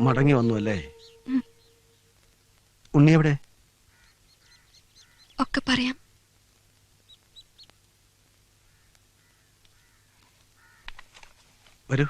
മടങ്ങി വന്നു അല്ലേ? ഉണ്ണി എവിടെ? ഒക്കെ പറയാം. വരൂ.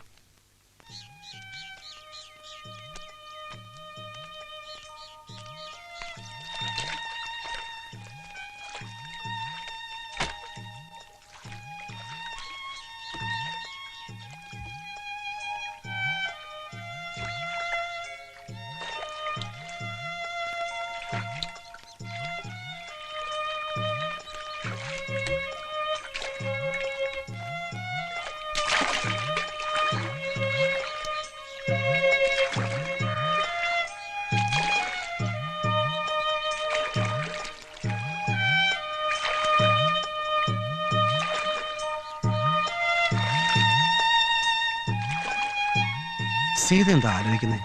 സീത എന്താ ആലോചിക്കുന്നേ?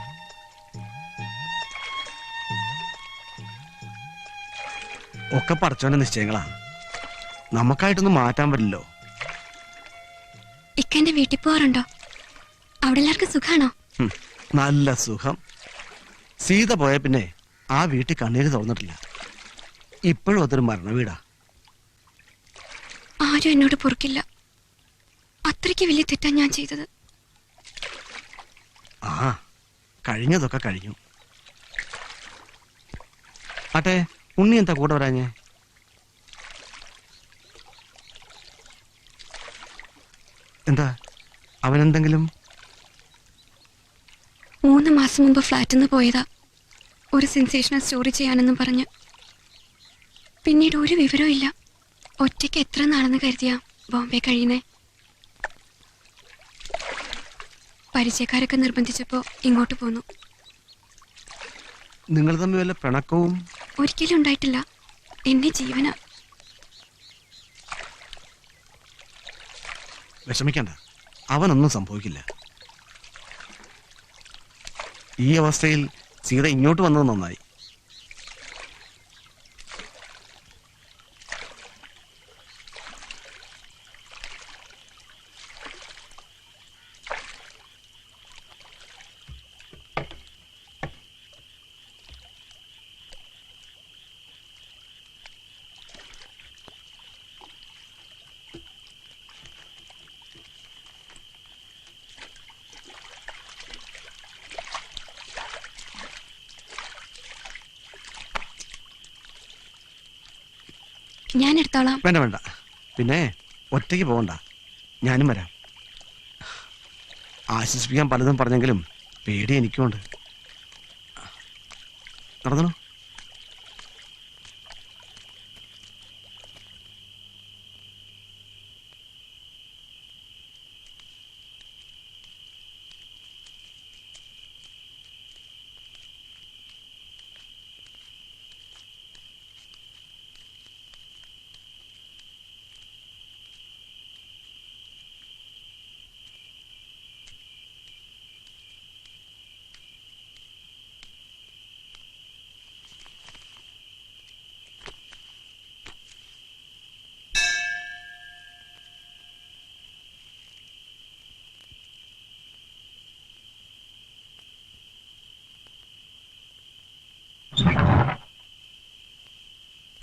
ഒക്കെ പടച്ചോന്റെ നിശ്ചയങ്ങളാ, നമുക്കായിട്ടൊന്നും മാറ്റാൻ പറ്റില്ലോ. ഇക്കെന്റെ വീട്ടിൽ പോവാറുണ്ടോ? അവിടെ എല്ലാവർക്കും സുഖാണോ? നല്ല സുഖം. സീത പോയ പിന്നെ ആ വീട്ടിൽ കണ്ണീര് തുറന്നിട്ടില്ല. ഇപ്പോഴും അതൊരു മരണ വീടാ. ആരും എന്നോട് പൊറുക്കില്ല. അത്രയ്ക്ക് വലിയ തെറ്റാ ഞാൻ ചെയ്തത്. ആ, കഴിഞ്ഞതൊക്കെ കഴിഞ്ഞു. ആട്ടെ, ഉണ്ണി എന്താ കൂടെ വരാഞ്ഞേ? എന്താ അവനെന്തെങ്കിലും? 3 മാസം മുമ്പ് ഫ്ലാറ്റിൽ നിന്ന് പോയതാ, ഒരു സെൻസേഷണൽ സ്റ്റോറി ചെയ്യാനെന്നും പറഞ്ഞ്. പിന്നീട് ഒരു വിവരവും ഇല്ല. ഒറ്റയ്ക്ക് എത്ര നാളെന്ന് കരുതിയാ ബോംബെ കഴിയുന്നേ. പരിചയക്കാരൊക്കെ നിർബന്ധിച്ചപ്പോ ഇങ്ങോട്ട് പോന്നു. നിങ്ങൾ തമ്മിൽ വല്ല പിണക്കവും? ഒരിക്കലും ഉണ്ടായിട്ടില്ല. എന്നെ ജീവന. വിഷമിക്കണ്ട, അവനൊന്നും സംഭവിക്കില്ല. ഈ അവസ്ഥയിൽ സീത ഇങ്ങോട്ട് വന്നത് നന്നായി. ഞാൻ എടുത്തോളാം. വേണ്ട വേണ്ട, പിന്നെ ഒറ്റയ്ക്ക് പോകണ്ട, ഞാനും വരാം. ആശ്വസിപ്പിക്കാൻ പലതും പറഞ്ഞെങ്കിലും പേടി എനിക്കുണ്ട്. നടന്നോ.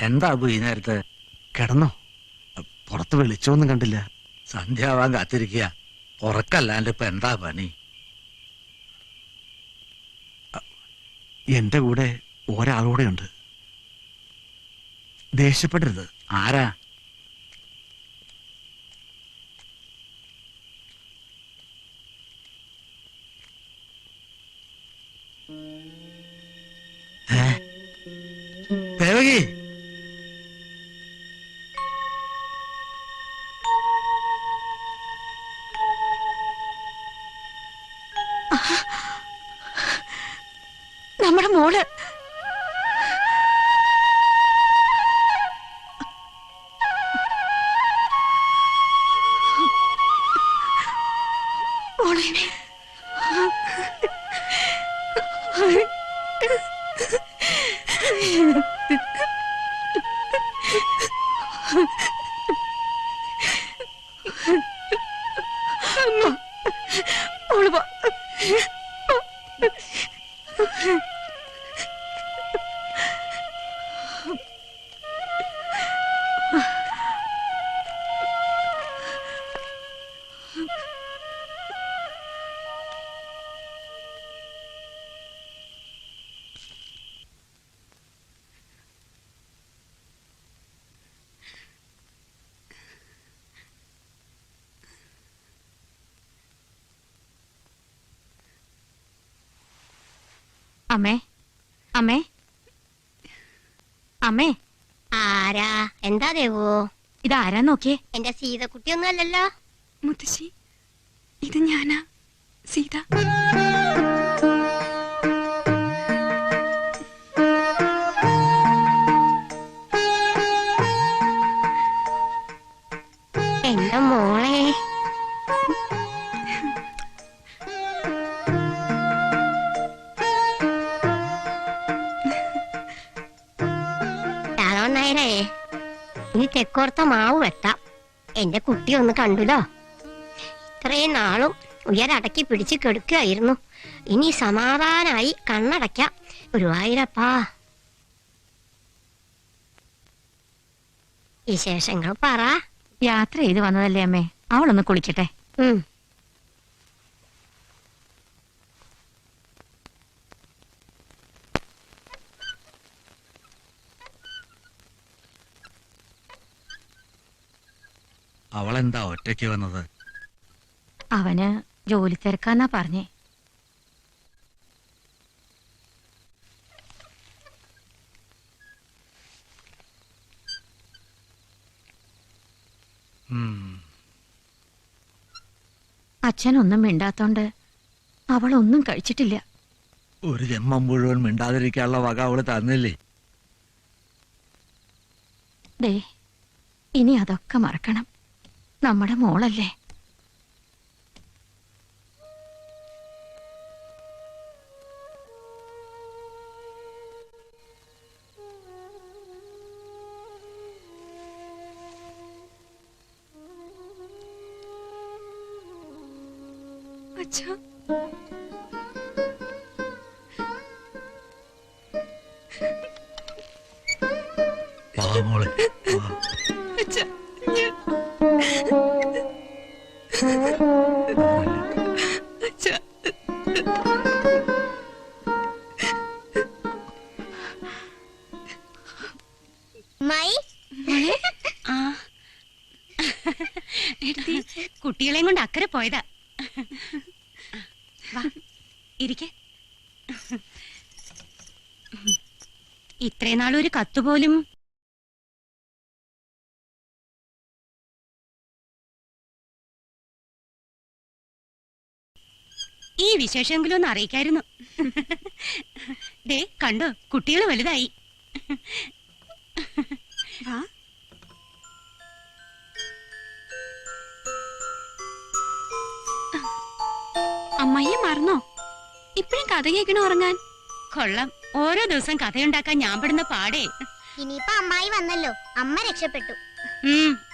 എന്താ ഈ നേരത്ത്? കിടന്നോ? പുറത്ത് വെളിച്ചമൊന്നും കണ്ടില്ല. സന്ധ്യാവാൻ കാത്തിരിക്കുക. ഉറക്കല്ലാണ്ട് ഇപ്പൊ എന്താ പണി? എന്റെ കൂടെ ഒരാളൂടെ ഉണ്ട്. ദേഷ്യപ്പെടരുത്. ആരാ? ദേവകി, നമ്മുടെ മോള്. അമ്മേ അമ്മേ അമ്മേ. ആരാ? എന്താ ദേവോ? ഇതാരാ നോക്കിയേ? എന്റെ സീതക്കുട്ടിയൊന്നും അല്ലല്ലോ. മുത്തശ്ശി, ഇത് ഞാനാ, സീത. എന്റെ മോളെ. രാഘവനായരേ, ഇനി തെക്കോർത്ത മാവ് വെട്ടാം. എന്റെ കുട്ടി ഒന്ന് കണ്ടുലോ. ഇത്രയും നാളും ഉയരടക്കി പിടിച്ച് കെടുക്കുകയായിരുന്നു. ഇനി സമാധാനായി കണ്ണടയ്ക്കാം. ഗുരുവായൂരപ്പാ. വിശേഷങ്ങൾ പറ. യാത്ര ചെയ്ത് വന്നതല്ലേ അമ്മേ, അവളൊന്ന് കുളിക്കട്ടെ. അവളെന്താ ഒറ്റയ്ക്ക് വന്നത്? അവന് ജോലി തിരക്കാന്നാ പറഞ്ഞേ. അച്ഛനൊന്നും മിണ്ടാത്തോണ്ട് അവളൊന്നും കഴിച്ചിട്ടില്ല. ഒരു ജന്മം മുഴുവൻ മിണ്ടാതിരിക്കാനുള്ള വക അവള് തന്നില്ലേ? ദേ, ഇനി അതൊക്കെ മറക്കണം. നമ്മുടെ മോളല്ലേ. അച്ഛാ, മോളെ അച്ഛാ, അച്ഛാ. കുട്ടികളെയും കൊണ്ട് അക്കരെ പോയതാ. ഇരിക്കെ. ഇത്രയും നാളൊരു കത്തുപോലും. ഈ വിശേഷമെങ്കിലും ഒന്ന് അറിയിക്കായിരുന്നു. ദേ കണ്ടോ, കുട്ടികൾ വലുതായി. അമ്മയെ മറന്നോ? ഇപ്പഴും കഥ കേൾക്കണോ ഉറങ്ങാൻ? കൊള്ളാം, ഓരോ ദിവസം കഥയുണ്ടാക്കാൻ ഞാൻ പെടുന്ന പാടേ. ഇനിയിപ്പോ അമ്മായി വന്നല്ലോ, അമ്മ രക്ഷപ്പെട്ടു.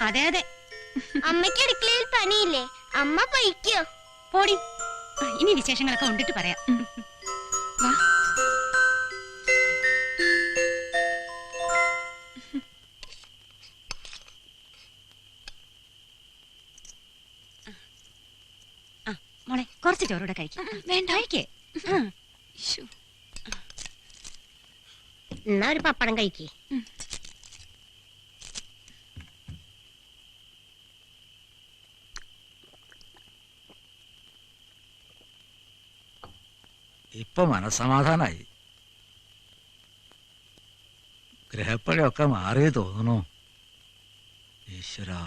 അതെ അതെ. അമ്മയ്ക്ക് അടുക്കളയിൽ പണിയില്ലേ? അമ്മ പൊയ്ക്കോ. പോടി, ഇനി വിശേഷങ്ങളൊക്കെ ഉണ്ടിട്ട് പറയാം. വാ. മോളെ, കുറച്ച് ചോറൂടെ കഴിക്കും. വേണ്ട, കഴിക്കേ. എന്നാ ഒരു പപ്പടം കഴിക്കേ. ഇപ്പൊ മനസ്സമാധാനായി. ഗ്രഹപ്പഴയൊക്കെ മാറി തോന്നുന്നു. ഈശ്വരാ.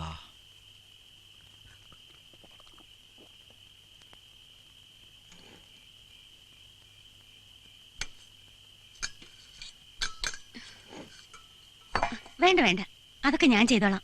വേണ്ട വേണ്ട, അതൊക്കെ ഞാൻ ചെയ്തോളാം.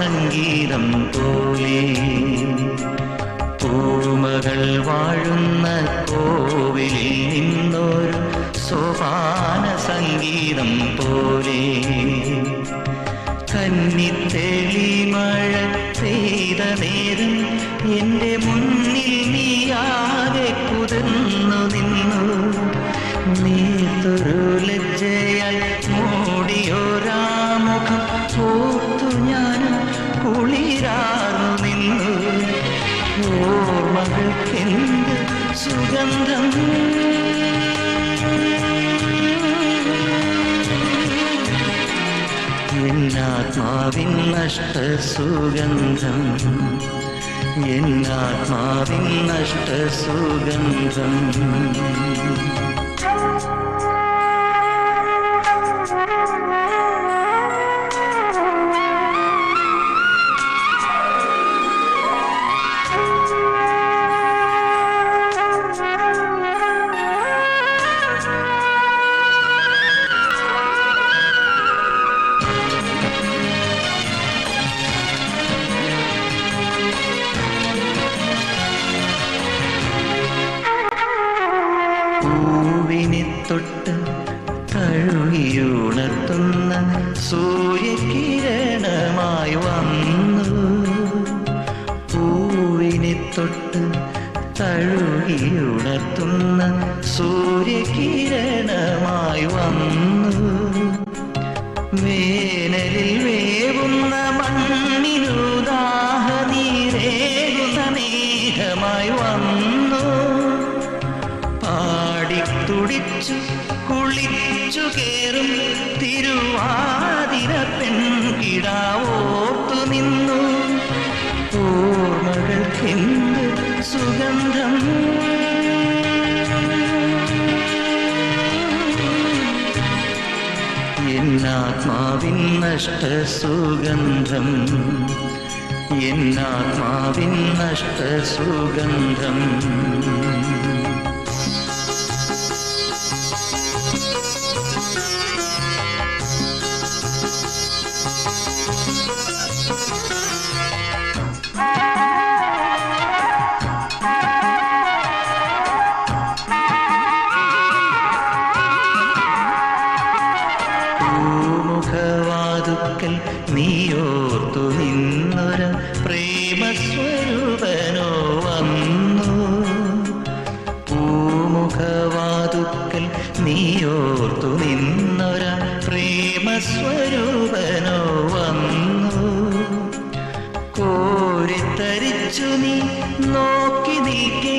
സംഗീതം പോലെ പൂമകൾ വാഴുന്ന കോവിലിൽ നിന്നൊരു സോപാന സംഗീതം പോലെ കന്നിത്തെളി മഴ പെയ്ത നേരം എൻ്റെ മുന്നിൽ നീയാകെ കുതിർന്നു നിന്നു നീത്തൊരു ലജ്ജയായി മൂടിയൊരാമുഖം ഓർത്തു ഞാൻ കുളിരാർന്നു നിന്നു ഓർമ്മകൾക്കെന്ത് സുഗന്ധം എന്നാത്മാവിൻ നഷ്ട സുഗന്ധം എന്നാത്മാവിൻ നഷ്ട സുഗന്ധം തൊട്ട് തഴുകിയുണർത്തുന്ന സൂര്യകിരണമായി വന്നു പൂവിനെ തൊട്ട് തഴുകിയുണർത്തുന്ന സൂര്യകിരണമായി വന്നു വേനലിൽ വേവുന്ന മണ്ണിനു ദാഹനീരേകുന്ന മേഘമായി വന്നു തുടിച്ചു കുളിച്ചു കേറും തിരുവാതിര പെൺകിടാവോർത്തു നിന്നു ഓർമ്മകൾക്കെന്ത് സുഗന്ധം എന്നാത്മാവിൻ നഷ്ട സുഗന്ധം എന്നാത്മാവിൻ നഷ്ട സുഗന്ധം പൂമുഖവാതുക്കൽ നീയോർത്തു നിന്നൊരു പ്രേമസ്വരൂപനോ വന്നു പൂമുഖവാതുക്കൽ നീയോർത്തു നിന്നൊരു പ്രേമസ്വരൂപനോ വന്നു കോരിത്തരിച്ചു നീ നോക്കി നിൽക്കെ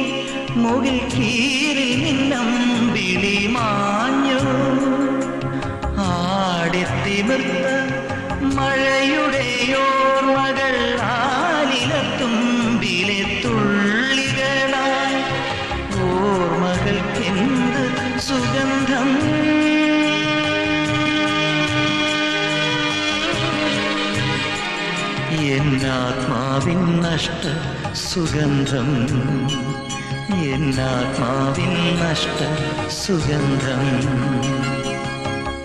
മുകിൽ കീറിൽ നിന്നമ്പിളി മാഞ്ഞു ആടിത്തിമിർത്ത മഴയുടെ ഓർമ്മകൾ ആലിലത്തുമ്പിലെ തുള്ളികളായി ഓർമ്മകൾക്കെന്ത് സുഗന്ധം എന്നാത്മാവിൻ നഷ്ട സുഗന്ധം എന്നാത്മാവിൻ നഷ്ട സുഗന്ധം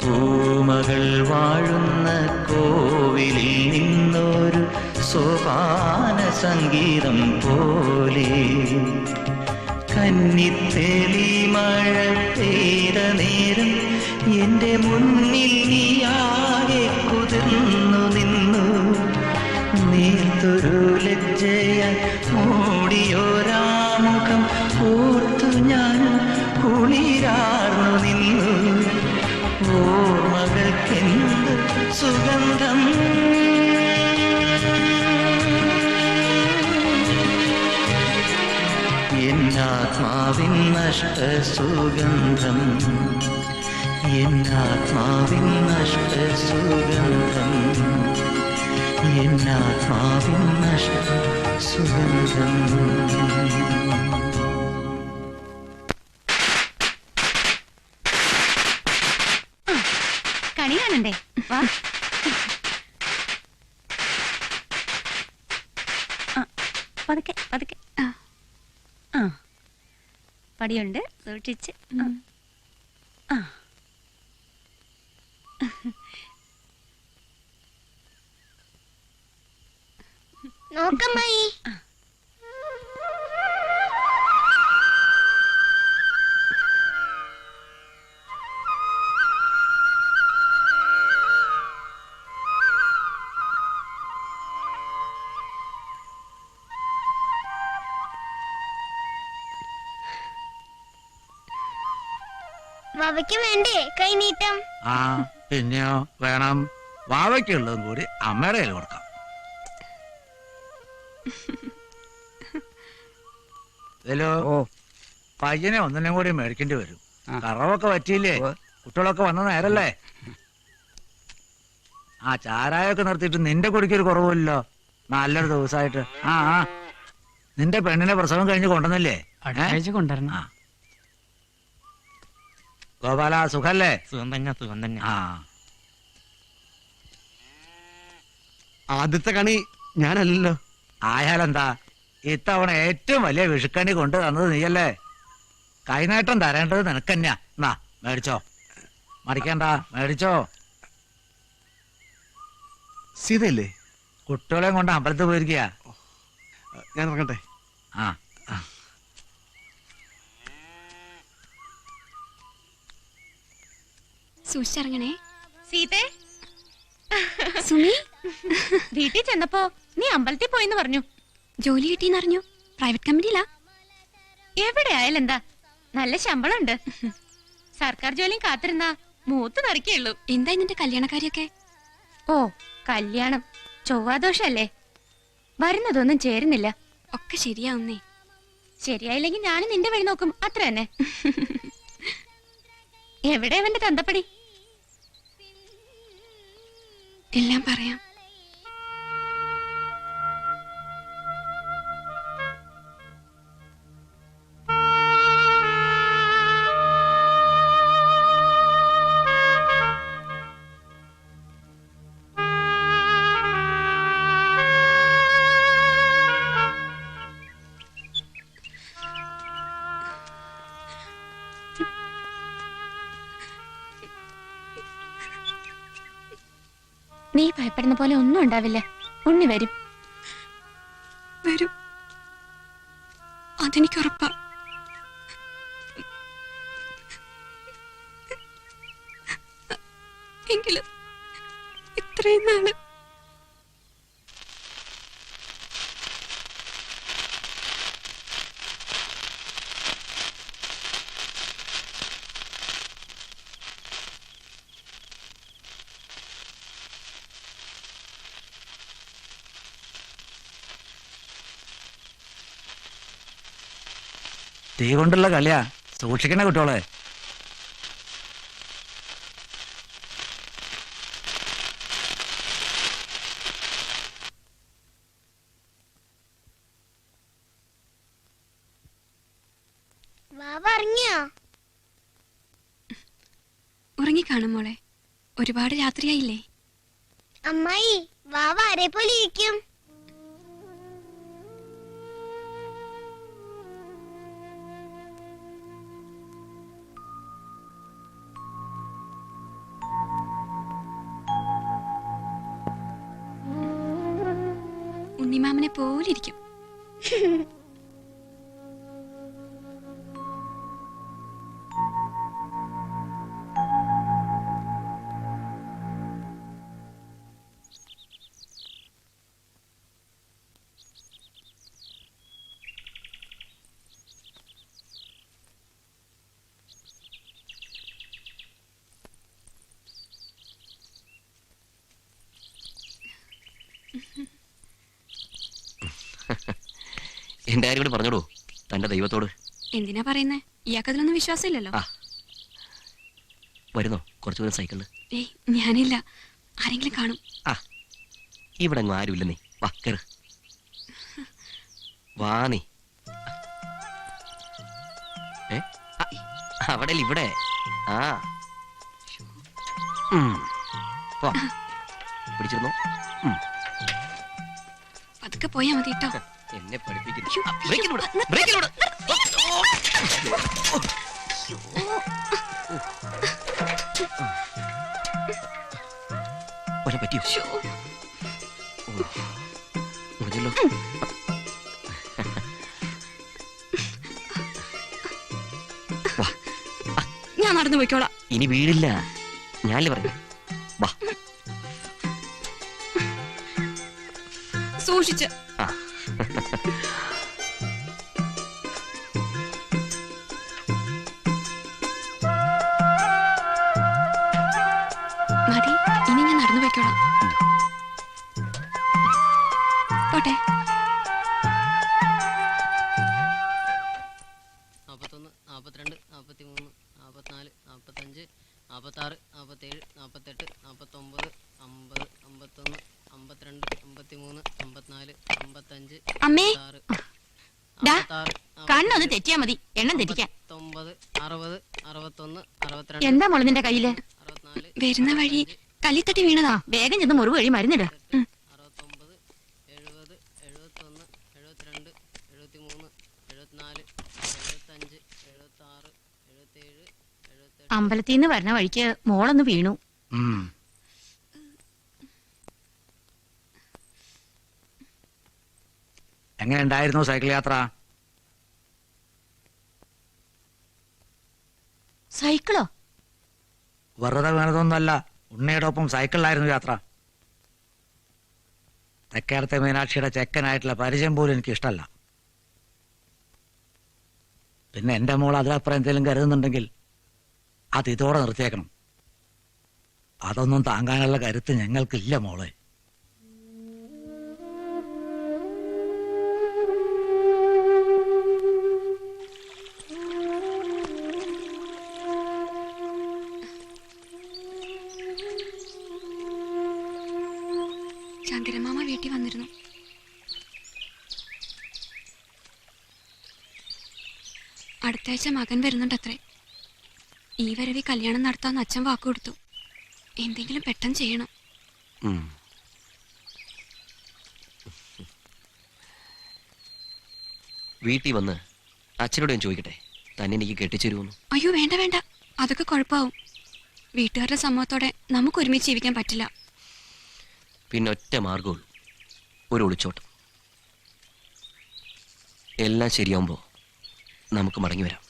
പൂമകൾ വാഴുന്ന കോവിലിൽ നിന്നൊരു സോപാന സംഗീതം പോലെ കന്നിത്തെളി മഴ പെയ്ത നേരം എൻ്റെ മുന്നിൽ നീയാകെ കുതിർന്നു നിന്നു നീർത്തൊരു ലജ്ജയായി മൂടിയൊരാമുഖം ഓർത്തു ഞാൻ കുളിരാർന്നു നിന്നു ഓർമ്മകൾക്കെന്ത് സുഗന്ധം എന്നാത്മാവിൻ നഷ്ട സുഗന്ധം എന്നാത്മാവിൻ നഷ്ട സുഗന്ധം എന്നാത്മാവിൻ നഷ്ട സുഗന്ധം കണി കാണണ്ടേ വാ പതുക്കെ പതുക്കെ ആ പടിയുണ്ട് സൂക്ഷിച്ച് ആ നോക്കമ്മായി. വവയ്ക്ക് വേണ്ടേ കൈനീട്ടം? ആ പിന്നെയോ വേണം. വാവയ്ക്കുള്ളതും കൂടി അമ്മയുടെ കയ്യിൽ കൊടുക്കാം. ഇതിലോ പയ്യനെ ഒന്നിനും കൂടി മേടിക്കേണ്ടി വരും. കറവൊക്കെ പറ്റിയില്ലേ? കുട്ടികളൊക്കെ വന്ന നേരല്ലേ? ആ ചാരായൊക്കെ നിർത്തിയിട്ട് നിന്റെ കുടിക്കൊരു കുറവില്ലല്ലോ. നല്ലൊരു ദിവസമായിട്ട്. ആ ആ നിന്റെ പെണ്ണിനെ പ്രസവം കഴിഞ്ഞ് കൊണ്ടുവന്നില്ലേ? കൊണ്ടുവരണം. ആ ഗോപാല സുഖല്ലേ? സുഖം തന്നെ. ആ ആദ്യത്തെ കണി ഞാനല്ലല്ലോ. ആയാലെന്താ, ഇത്തവണ ഏറ്റവും വലിയ വിഷുക്കണി കൊണ്ട് തന്നത് നീയല്ലേ. കൈനേട്ടം തരേണ്ടത് നിനക്കന്നെയാ. എന്നാ മേടിച്ചോ, മടിക്കണ്ട, മേടിച്ചോ. സീതയല്ലേ? കുട്ടികളെയും കൊണ്ട് അമ്പലത്തിൽ പോയിരിക്കുക. ഞാൻ ഇറങ്ങട്ടെ. ആ സൂക്ഷിച്ചിറങ്ങണേ. സീതേ, സുമി, വീട്ടിൽ ചെന്നപ്പോ നീ അമ്പലത്തിൽ പോയിന്ന് പറഞ്ഞു. ജോലി കിട്ടിയെന്നറിഞ്ഞു. പ്രൈവറ്റ് കമ്പനിയിലാ. എവിടെ ആയാലും എന്താ, നല്ല ശമ്പളം ഉണ്ട്. സർക്കാർ ജോലിയും കാത്തിരുന്നാ മൂത്ത് നിറയ്ക്കുള്ളൂ. എന്താ നിന്റെ കല്യാണക്കാരിയൊക്കെ? ഓ കല്യാണം ചൊവ്വാദോഷല്ലേ, വരുന്നതൊന്നും ചേരുന്നില്ല. ഒക്കെ ശരിയാവുന്നേ. ശരിയായില്ലെങ്കിൽ ഞാനും നിന്റെ വഴി നോക്കും, അത്ര തന്നെ. എവിടെ അവന്റെ തന്തപ്പടി? എല്ലാം പറയാം. നീ ഭയപ്പെടുന്ന പോലെ ഒന്നും ഉണ്ടാവില്ല. ഉണ്ണി വരും. വരും, അതെനിക്കുറപ്പാ. എങ്കിലും ഇത്രയും നാള് തീ കൊണ്ടുള്ള കളിയാ, സൂക്ഷിക്കണ കുട്ടികളെ. വാവ ഇറങ്ങിയോ? ഉറങ്ങിക്കാണും മോളെ. ഒരുപാട് രാത്രിയായില്ലേ? അമ്മായി, വാവ ആരെ പോലെ ഇരിക്കും? ഉണ്ണിമാമനെ പോലിരിക്കും. എന്റെ കാര്യം കൂടി പറഞ്ഞോളൂ തന്റെ ദൈവത്തോട്. എന്തിനാ പറയുന്നേ? ഇയാൾക്കതിലൊന്നും വിശ്വാസമില്ലല്ലോ. വരുന്നോ കുറച്ചു ദൂരം സൈക്കിളില്? ഏയ്, ഞാനില്ല. ആരെങ്കിലും കാണും. ആ ഇവിടെ അങ്ങ് ആരുമില്ല. നീ വാ കേറ്. വാ നീ. അവിടെ ഇവിടെ. ആ പിടിച്ചിരുന്നോ? പതുക്കെ പോയാ മതി കേട്ടോ. എന്നെ പഠിപ്പിക്കുന്നു. ബ്രേക്കിലൂടെ. പറ്റിയോ? കുഴപ്പമില്ലല്ലോ. വാ, ഞാൻ നടന്നു പോയിക്കോളാം. ഇനി വീടില്ല, ഞാനല്ലേ പറഞ്ഞു. വാ. സൂക്ഷിച്ച്. ആ. മതി, ഇനി ഞാൻ നടന്നു പോയിക്കോളാം. പോട്ടെ. 41, 42, 43, 44, 45, 46, 47, 48, 49, 50, 51, 52, 53, 54, 55, അമ്മേ 56, ഡാ, 56, കണ്ണൊന്ന് തെറ്റിയാ മതി എണ്ണം തെറ്റിക്കാൻ. 59, 60, 61, 62, എന്താ മോള് നിന്റെ കയ്യില്? 64, വരുന്ന വഴി കല്ലിത്തട്ടി വീണതാ. വേഗം ചെന്ന് മുറിവ് വഴി മരുന്നിട്. 69, 70, 71, 72, 73, 74, 75, 76, 77, 78. അമ്പലത്തിൽ നിന്ന് വരണ വഴിക്ക് മോളൊന്ന് വീണു. ഉം. എങ്ങനെ ഉണ്ടായിരുന്നു സൈക്കിൾ യാത്ര? സൈക്കിളോ? വെറുതെ വീണതൊന്നുമല്ല, ഉണ്ണിയുടെ ഒപ്പം സൈക്കിളിലായിരുന്നു യാത്ര. തെക്കേടത്തെ മീനാക്ഷിയുടെ ചെക്കനായിട്ടുള്ള പരിചയം പോലും എനിക്ക് ഇഷ്ടമല്ല. പിന്നെ എന്റെ മോൾ അതിലപ്പുറം എന്തെങ്കിലും കരുതുന്നുണ്ടെങ്കിൽ അത് ഇതോടെ നിർത്തിയേക്കണം. അതൊന്നും താങ്ങാനുള്ള കരുത്ത് ഞങ്ങൾക്കില്ല മോളെ. ചന്ദ്രമാമ വീട്ടിൽ വന്നിരുന്നു. അടുത്ത ആഴ്ച മകൻ വരുന്നുണ്ടത്രേ. ഈ വരവി കല്യാണം നടത്താന്ന് അച്ഛൻ വാക്കു കൊടുത്തു. എന്തെങ്കിലും പെട്ടെന്ന് ചെയ്യണം. ഉം. വീട്ടിൽ വന്ന് അച്ഛനോട് ഞാൻ ചോദിക്കട്ടെ, തന്നെ എനിക്ക് കെട്ടിച്ചേരുമെന്ന്. അയ്യോ വേണ്ട വേണ്ട, അതൊക്കെ കുഴപ്പമാവും. വീട്ടുകാരുടെ സമ്മതത്തോടെ നമുക്ക് ഒരുമിച്ച് ജീവിക്കാൻ പറ്റില്ല. പിന്നെ ഒറ്റ മാർഗമുള്ളൂ, ഒരു ഒളിച്ചോട്ടം. എല്ലാം ശരിയാവുമ്പോൾ നമുക്ക് മടങ്ങി വരാം.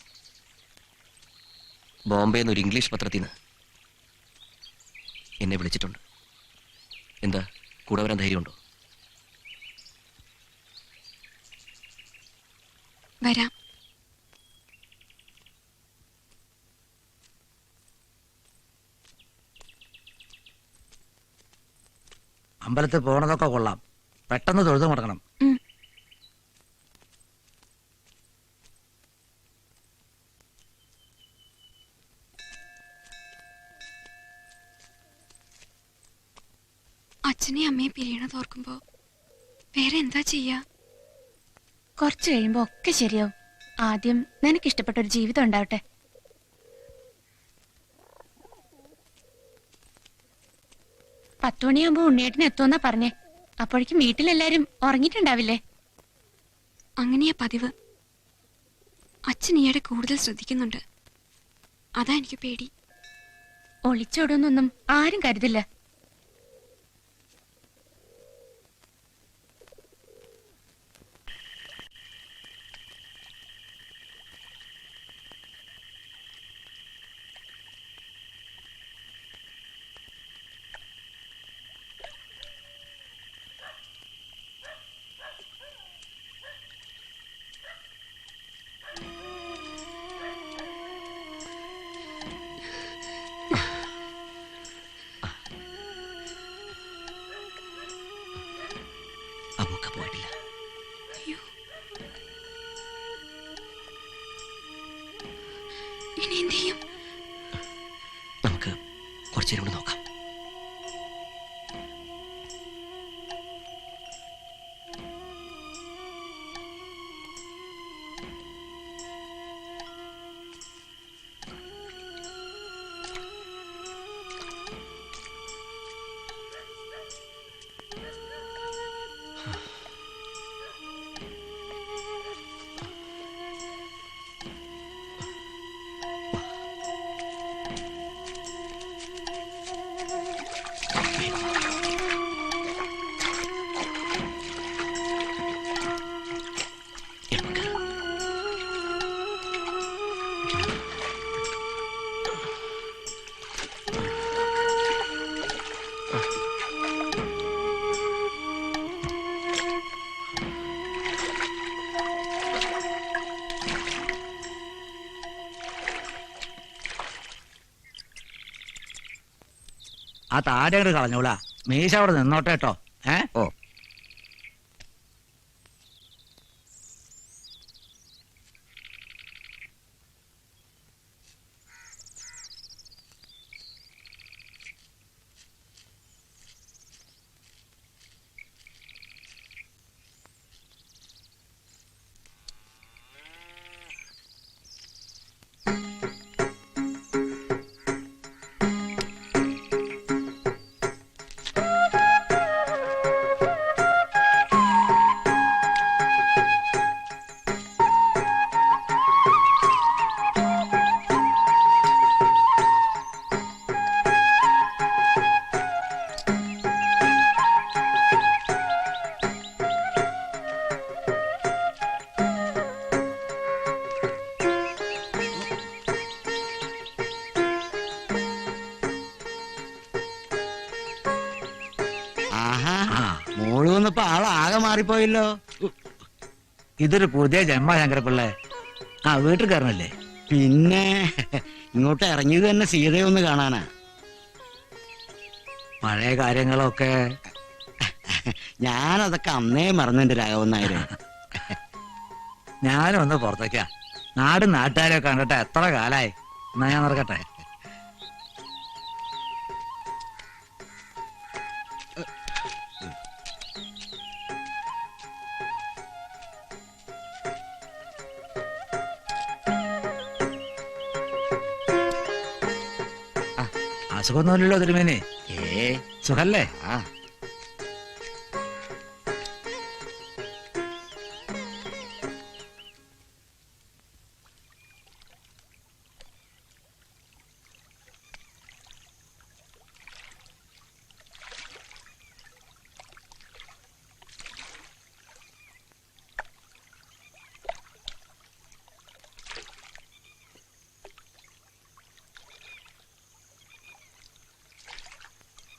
ബോംബെയിൽ നിന്ന് ഒരു ഇംഗ്ലീഷ് പത്രത്തിൽ നിന്ന് എന്നെ വിളിച്ചിട്ടുണ്ട്. എന്താ, കൂടെ വരാൻ ധൈര്യമുണ്ടോ? വരാം. അമ്പലത്തിൽ പോണതൊക്കെ കൊള്ളാം, പെട്ടെന്ന് തൊഴുതു മുടക്കണം. അച്ഛനെയും അമ്മയും പിരിയണത് ഓർക്കുമ്പോ വേറെ എന്താ ചെയ്യാ? കുറച്ചു കഴിയുമ്പോ ഒക്കെ ശരിയാവും. ആദ്യം നിനക്ക് ഇഷ്ടപ്പെട്ട ഒരു ജീവിതം ഉണ്ടാവട്ടെ. പത്തുമണിയാകുമ്പോ ഉണ്ണിയേട്ടന് എത്തുമെന്നാ പറഞ്ഞേ. അപ്പോഴേക്കും വീട്ടിലെല്ലാരും ഉറങ്ങിയിട്ടുണ്ടാവില്ലേ? അങ്ങനെയാ പതിവ്. അച്ഛൻ ഈയിടെ കൂടുതൽ ശ്രദ്ധിക്കുന്നുണ്ട്. അതാ എനിക്ക് പേടി. ഒളിച്ചോടുന്നൊന്നും ആരും കരുതില്ല. അബൂക്ക പോയിട്ടില്ല. അയ്യോ, ഇനി എന്ത് ചെയ്യും? നമുക്ക് കുറച്ചു നേരം കൂടെ നോക്കാം. ആ താടി അങ്ങോട്ട് കളഞ്ഞോളാ. മീശ അവിടെ നിന്നോട്ടെ കേട്ടോ. ഓ. ആഹാ, മോള് വന്നപ്പോ ആളാകെ മാറിപ്പോയല്ലോ. ഇതൊരു പുതിയ ജന്മ ശങ്കരപ്പിള്ളേ. ആ വീട്ടിൽ കയറണല്ലേ? പിന്നെ ഇങ്ങോട്ട് ഇറങ്ങിയത് തന്നെ സീതയെ ഒന്ന് കാണാനാ. പഴയ കാര്യങ്ങളൊക്കെ ഞാനതൊക്കെ അന്നേ മറന്നെന്റെ രാഘവൻ നായര്. ഞാനും ഒന്ന് പുറത്തേക്കാ. നാടും നാട്ടുകാരെ കണ്ടിട്ട് എത്ര കാലായി. എന്നാ ഞാൻ നടക്കട്ടെ. അസുഖമൊന്നുമില്ലല്ലോ തിരുമേനി? സുഖല്ലേ? ആ,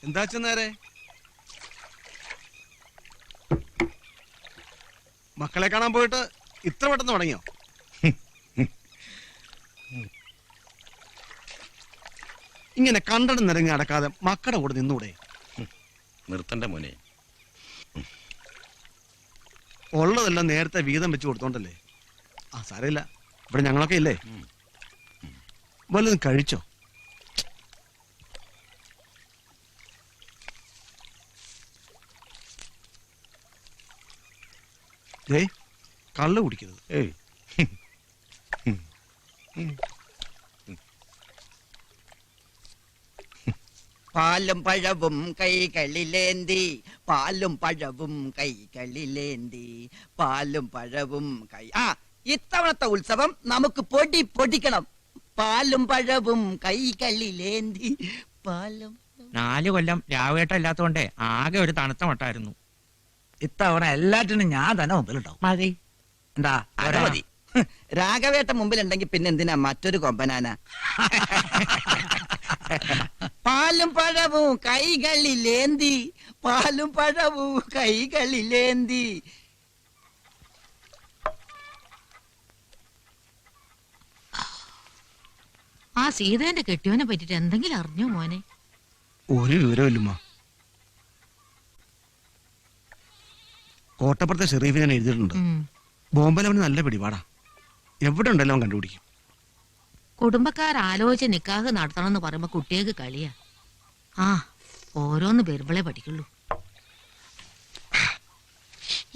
എന്താ നേരെ മക്കളെ കാണാൻ പോയിട്ട് ഇത്ര പെട്ടെന്ന് തുടങ്ങിയോ? ഇങ്ങനെ കണ്ടടം നിരങ്ങി നടക്കാതെ മക്കളുടെ കൂടെ നിന്നൂടെ? നിർത്തണ്ട മോനെ. ഉള്ളതെല്ലാം നേരത്തെ വീതം വെച്ച് കൊടുത്തോണ്ടല്ലേ. ആ സാരമില്ല, ഇവിടെ ഞങ്ങളൊക്കെ ഇല്ലേ. വല്ലതും കഴിച്ചോ? ഏയ്, കള്ള് കുടിക്കരുത്. ഏയ്, പാലും പഴവും കൈകളിലേന്തി, പാലും പഴവും കൈകളിലേന്തി, പാലും പഴവും ഇത്തവണത്തെ ഉത്സവം നമുക്ക് പൊടിക്കണം. പാലും പഴവും കൈകളിലേന്തി, പാലും. 4 കൊല്ലം രാവേട്ട ഇല്ലാത്തോണ്ടേ ആകെ ഒരു തണുത്ത മട്ടായിരുന്നു. ഇത്തവണ എല്ലാറ്റിനും ഞാൻ തന്നെ മുമ്പിലുണ്ടാവും. മതി. എന്താ അത് മതി. രാഘവേട്ട മുമ്പിലുണ്ടെങ്കിൽ പിന്നെ എന്തിനാ മറ്റൊരു കൊമ്പനാന? പാലും പഴവും കൈകളിലേന്തി, പാലും പഴവും കൈകളിലേന്തി. ആ സീതേന്റെ കെട്ടിയോനെ പറ്റിട്ട് എന്തെങ്കിലും അറിഞ്ഞോ മോനെ? ഒരു വിവരമില്ലമ്മ. കോട്ടപ്പുറത്തെ ഷെറീഫ് ഞാൻ എഴുതിയിട്ടുണ്ട്. ബോംബെയിൽ അവന് നല്ല പിടിപാടാ. എവിടെ ഉണ്ടല്ലോ അവൻ കണ്ടുപിടിക്കും. കുടുംബക്കാരാലോചിച്ച് നിക്കാഹ് നടത്തണമെന്ന് പറയുമ്പോ കുട്ടികൾക്ക് കളിയാ. ആ ഓരോന്ന് വരുമ്പളേ പഠിക്കുള്ളൂ.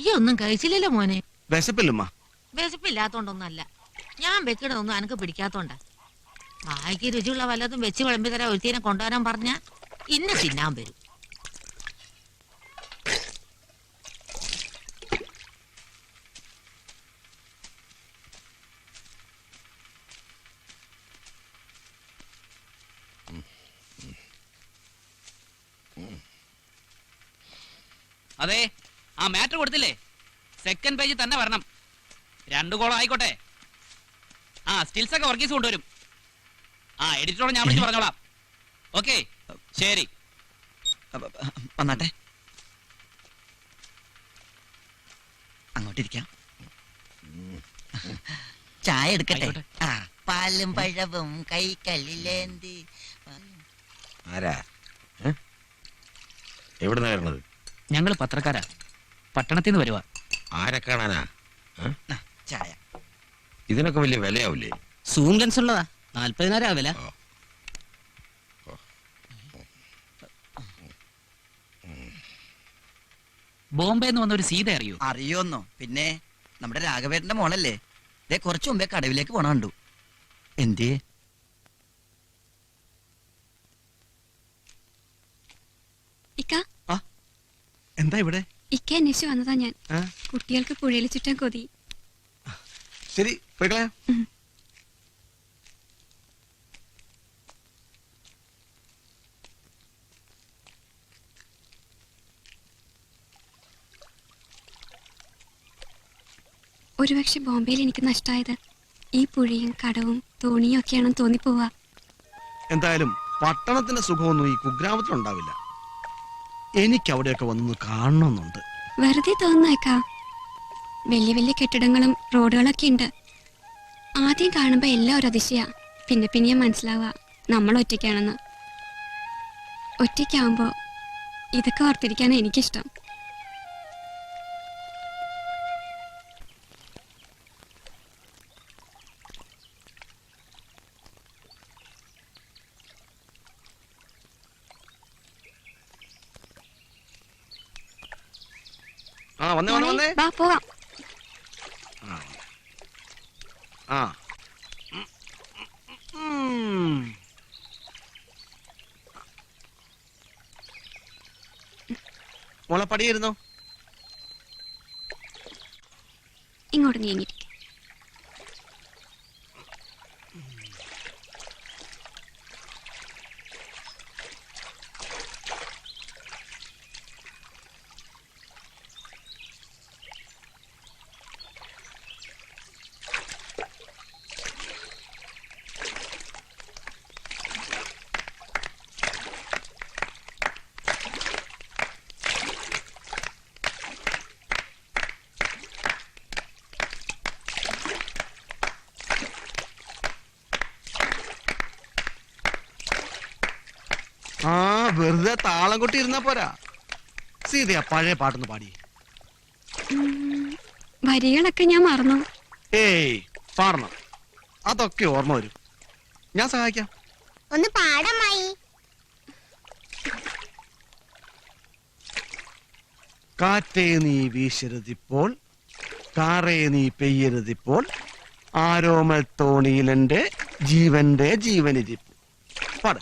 ഈ ഒന്നും കഴിച്ചില്ലല്ലോ മോനെ? വിശപ്പില്ലമ്മ. വിശപ്പില്ലാത്തോണ്ടൊന്നല്ല, ഞാൻ വെക്കണതൊന്നും എനക്ക് പിടിക്കാത്തോണ്ടാ. വായിക്ക് രുചിയുള്ള വല്ലതും വെച്ച് വിളമ്പി തരാൻ ഒരുത്തീനെ കൊണ്ടുവരാൻ പറഞ്ഞ ഇന്ന് തിന്നാൻ വരും. അതെ, ആ മാറ്റർ കൊടുത്തില്ലേ? സെക്കൻഡ് പേജിൽ തന്നെ വരണം. 2 കോളം ആയിക്കോട്ടെ. ആ സ്റ്റിൽസ് ഒക്കെ വർഗീസ് കൊണ്ടുവരും. ആ എഡിറ്ററോട് ഞാൻ വിളിച്ച് പറഞ്ഞോളാം. ഓക്കെ, ശരി. വന്നാട്ടെ, അങ്ങോട്ടിരിക്കാം. ചായ എടുക്കട്ടെ? പാലും പഴവും കൈകളിലേന്തി. ആരാ? എവിടുന്നാ വരണത്? ഞങ്ങൾ പത്രക്കാരാ, പട്ടണത്തിൽ നിന്ന് വരുവാ. ആരെ കാണാനാ? ചായ. ഇതിനൊക്കെ വലിയ വിലയാവില്ലേ? സൂം ലെൻസ് ഉള്ളതാ, 40,000 വില. ബോംബെ എന്ന് വന്ന ഒരു സീത അറിയോ? അറിയോന്നോ? പിന്നെ നമ്മുടെ രാഘവേട്ടന്റെ മോളല്ലേ? ദേ കുറച്ചു മുമ്പേ കടവിലേക്ക് പോണ കണ്ടു. എന്തേ? ഇക്ക, എന്താ ഇവിടെ? ഇക്ക അന്വേഷിച്ച് വന്നതാ ഞാൻ. കുട്ടികൾക്ക് പുഴയിൽ ചുറ്റാൻ കൊതി. ശരി, പോയിക്കളയാ. ഒരുപക്ഷെ ബോംബെയിൽ എനിക്ക് നഷ്ടമായത് ഈ പുഴയും കടവും തോണിയും ഒക്കെയാണെന്ന് തോന്നിപ്പോവാ. എന്തായാലും പട്ടണത്തിന്റെ സുഖമൊന്നും ഈ കുഗ്രാമത്തിലുണ്ടാവില്ല. എനിക്ക് അവിടെയൊക്കെ വന്ന് കാണണമെന്നുണ്ട്. വെറുതെ തോന്നുന്നേക്കാ. വലിയ വലിയ കെട്ടിടങ്ങളും റോഡുകളൊക്കെ ഉണ്ട്. ആദ്യം കാണുമ്പോ എല്ലാം ഒരു അതിശയാ. പിന്നെ പിന്നെ മനസ്സിലാവുക നമ്മൾ ഒറ്റയ്ക്കാണെന്ന്. ഒറ്റയ്ക്കാവുമ്പോ ഇതൊക്കെ ഓർത്തിരിക്കാനാ എനിക്കിഷ്ടം. വന്നേ. വാ പോവാം. മോളെ പടിയിരുന്നോ? ഇങ്ങോട്ട് നീങ്ങിട്ട്. വെറുതെ താളം കൊട്ടി ഇരുന്നാ പോരാ. സീതയാ പഴയ പാട്ടൊന്ന് പാടി. വരികളൊക്കെ ഞാൻ മറന്നു. ഏയ് പാടണം, അതൊക്കെ ഓർമ്മ വരും. ഞാൻ സഹായിക്കാം. ഒന്ന് പാടമായി. കാറ്റേ നീ വീശരുതിപ്പോൾ, കാറേ നീ പെയ്യരുതിപ്പോൾ, ആരോമൽ തോണിയിലെന്റെ ജീവന്റെ ജീവനിരിപ്പ്. പാട്.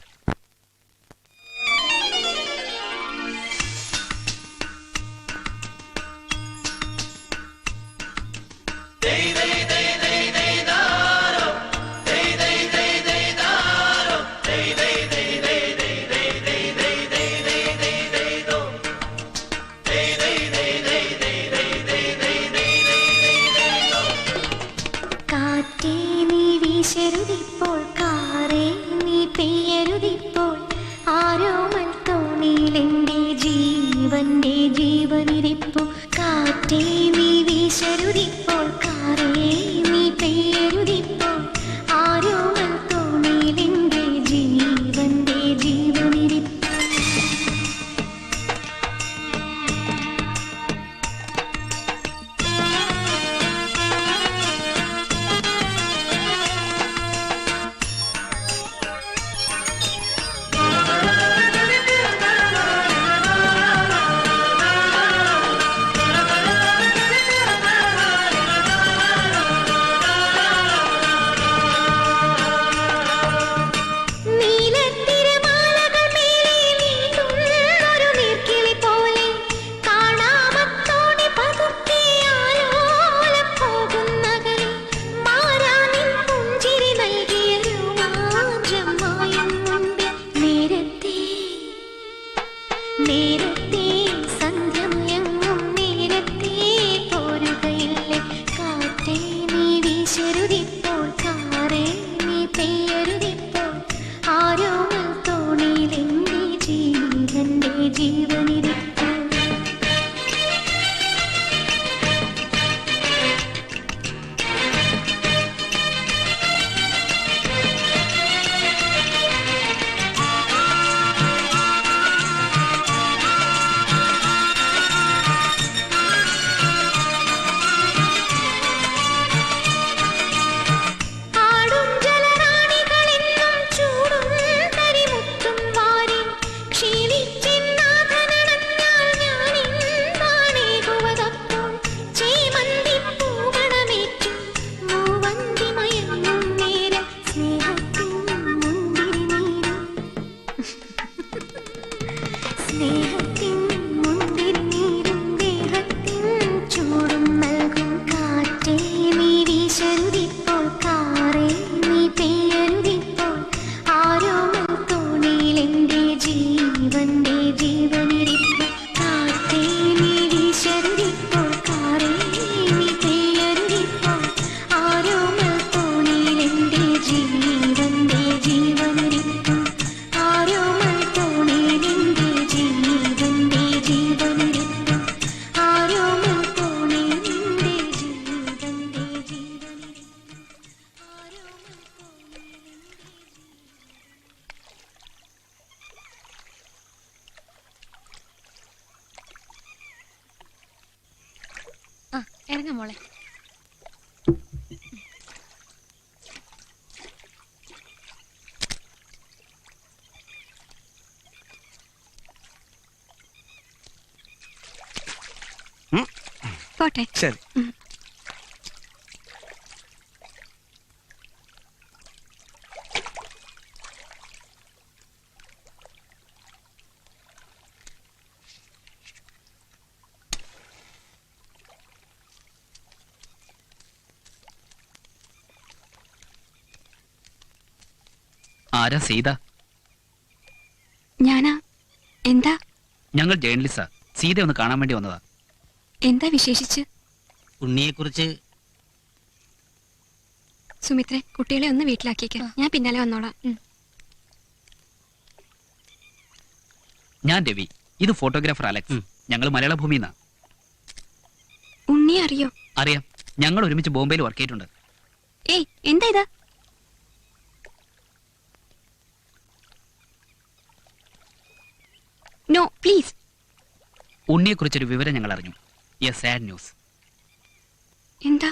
ഇറങ്ങ മോളെ. പോട്ടെ. ശരി. ആരാ സീത? ഞാനാ. എന്താ? ഞങ്ങൾ ജേർണലിസ്റ്റാ. സീത ഒന്ന് കാണാൻ വേണ്ടി വന്നതാ. എന്താ വിശേഷിച്ച്? ഉണ്ണിയെ കുറിച്ച്. സുമിത്രേ, കുട്ടികളെ ഒന്ന് വീട്ടിലാക്കിയേക്ക്. ഞാൻ പിന്നാലെ വന്നോളാം. ഞാൻ രവി. ഇത് ഫോട്ടോഗ്രാഫർ അലക്സ്. ഞങ്ങൾ മലയാള ഭൂമിന്നാ. ഉണ്ണി അറിയോ? അറിയാം. ഞങ്ങൾ ഒരുമിച്ച് ബോംബെയിൽ വർക്ക് ചെയ്തിട്ടുണ്ട്. ഏയ്, എന്താ ഇതാ? No please. ഉണ്ണിയെ കുറിച്ചൊരു വിവരം ഞങ്ങൾ അറിഞ്ഞു. A sad news. എന്താ?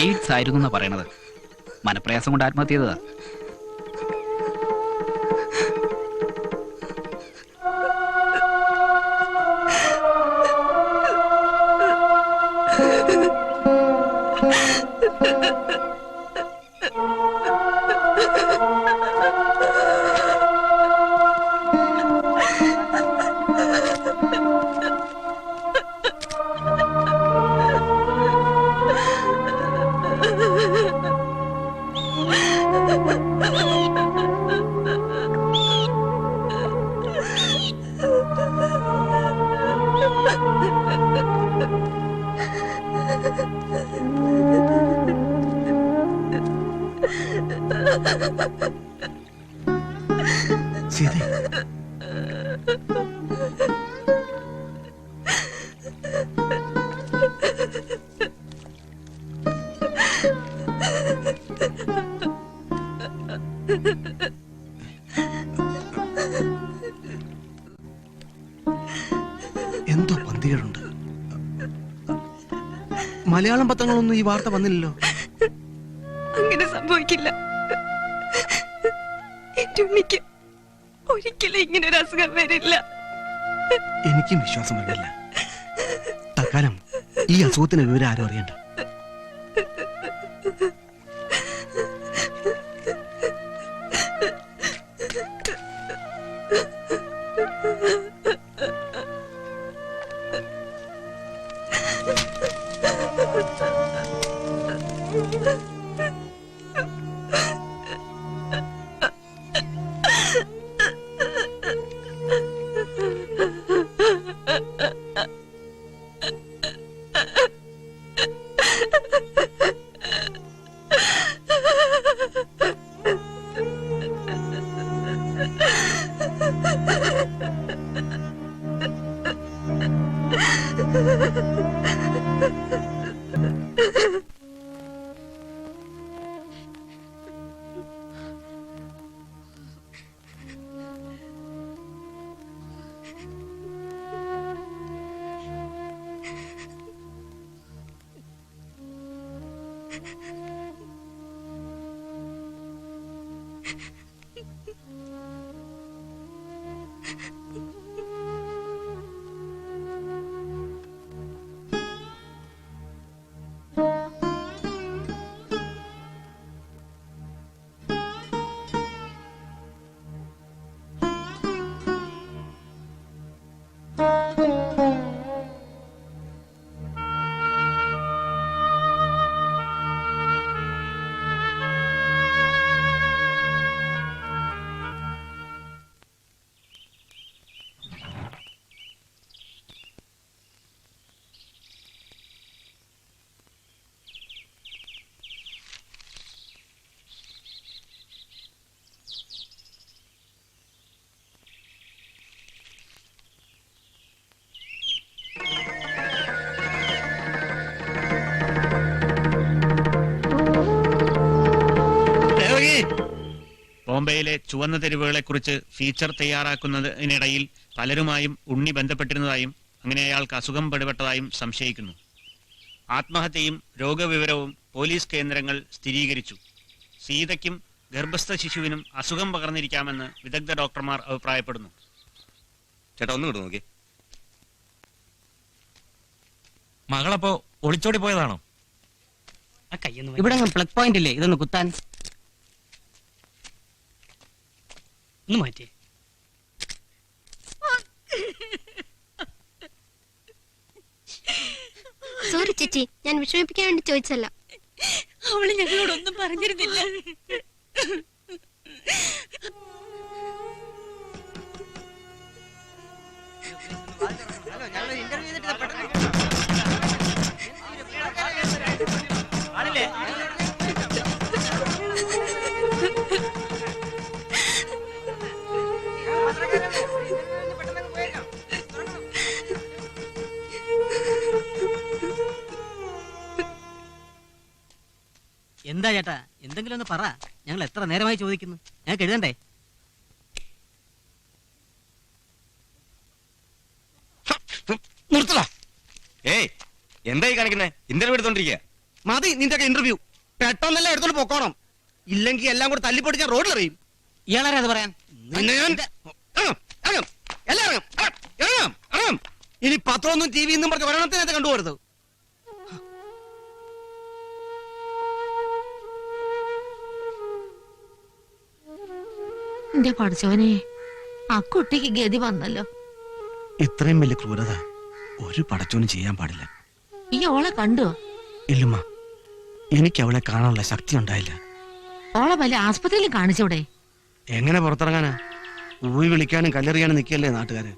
എയ്ഡ്സ് ആയിരുന്നു എന്നാ പറയണത്. മനപ്രയാസം കൊണ്ട് ആത്മഹത്യ ചെയ്തതാ. സീതേ, എന്തോ പന്തികളുണ്ട്. മലയാളം പത്രങ്ങളൊന്നും ഈ വാർത്ത വന്നില്ലല്ലോ. അങ്ങനെ സംഭവിക്കില്ല. എന്റെ ഉണ്ണിക്ക് ഒരിക്കലും ഇങ്ങനെ ഒരു അസുഖം വരില്ല. എനിക്കും വിശ്വാസം വരുന്നില്ല. തൽക്കാലം ഈ അസുഖത്തിന് വിവരം ആരും അറിയണ്ട. ബോംബെയിലെ ചുവന്ന തെരുവുകളെക്കുറിച്ച് ഫീച്ചർ തയ്യാറാക്കുന്നതിനിടയിൽ പലരുമായും ഉണ്ണി ബന്ധപ്പെട്ടിരുന്നതായും അങ്ങനെ അയാൾക്ക് അസുഖം പിടിപെട്ടതായും സംശയിക്കുന്നു. ആത്മഹത്യയും രോഗവിവരവും പോലീസ് കേന്ദ്രങ്ങൾ സ്ഥിരീകരിച്ചു. സീതയ്ക്കും ഗർഭസ്ഥ ശിശുവിനും അസുഖം പകർന്നിരിക്കാമെന്ന് വിദഗ്ധ ഡോക്ടർമാർ അഭിപ്രായപ്പെടുന്നു. ചേട്ടാ ഒന്ന് കിട്ടും നോക്കി. മകളപ്പോ ഒളിച്ചോടി പോയതാണോ? ഇവിടെ പ്ലഗ് പോയിന്റ് ഇല്ലേ, ഇതൊന്ന് കുത്താൻ ഒന്ന് മാറ്റിയേ. സോറി ചേച്ചി, ഞാൻ വിഷമിപ്പിക്കാൻ വേണ്ടി ചോദിച്ചല്ല. അവള് ഞങ്ങളോടൊന്നും പറഞ്ഞിരുന്നില്ല. എന്താ ചേട്ടാ, എന്തെങ്കിലും ഒന്ന് പറ. ഞങ്ങൾ എത്ര നേരമായി ചോദിക്കുന്നു. ഞങ്ങൾക്ക് എഴുതണ്ടേ? നിർത്തടാ. ഏയ് എന്തായി കാണിക്കുന്നേ? ഇന്റർവ്യൂ എടുത്തോണ്ടിരിക്കുക. മതി നിന്റെ ഇന്റർവ്യൂ. പെട്ടെന്നല്ലേ എടുത്തോണ്ട് പൊക്കോണം, ഇല്ലെങ്കിൽ എല്ലാം കൂടെ തല്ലിപ്പൊടിച്ച് ഞാൻ റോഡിലെറിയും. ഇയാളാരാ അത് പറയാൻ? നിന്നെ ഞാൻ ഇനി പത്രമൊന്നും ടി വി പറഞ്ഞ് ഒരെണ്ണത്തിനകത്ത് കണ്ടുപോരുത്. എന്റെ പഠിച്ചവനെ, ആ കുട്ടിക്ക് ഗതി വന്നല്ലോ. ഇത്രയും വലിയ ക്രൂരത ഒരു പടച്ചോനും ചെയ്യാൻ പാടില്ല. ഈ ഓളെ കണ്ടോ? ഇല്ലമ്മ, എനിക്ക് അവളെ കാണാനുള്ള ശക്തി ഉണ്ടായില്ല. ഓളെ വലിയ ആസ്പത്രിയിൽ കാണിച്ചൂടെ? എങ്ങനെ പുറത്തിറങ്ങാനാ? ഊഴി വിളിക്കാനും കല്ലെറിയാനും നിൽക്കല്ലേ നാട്ടുകാര്.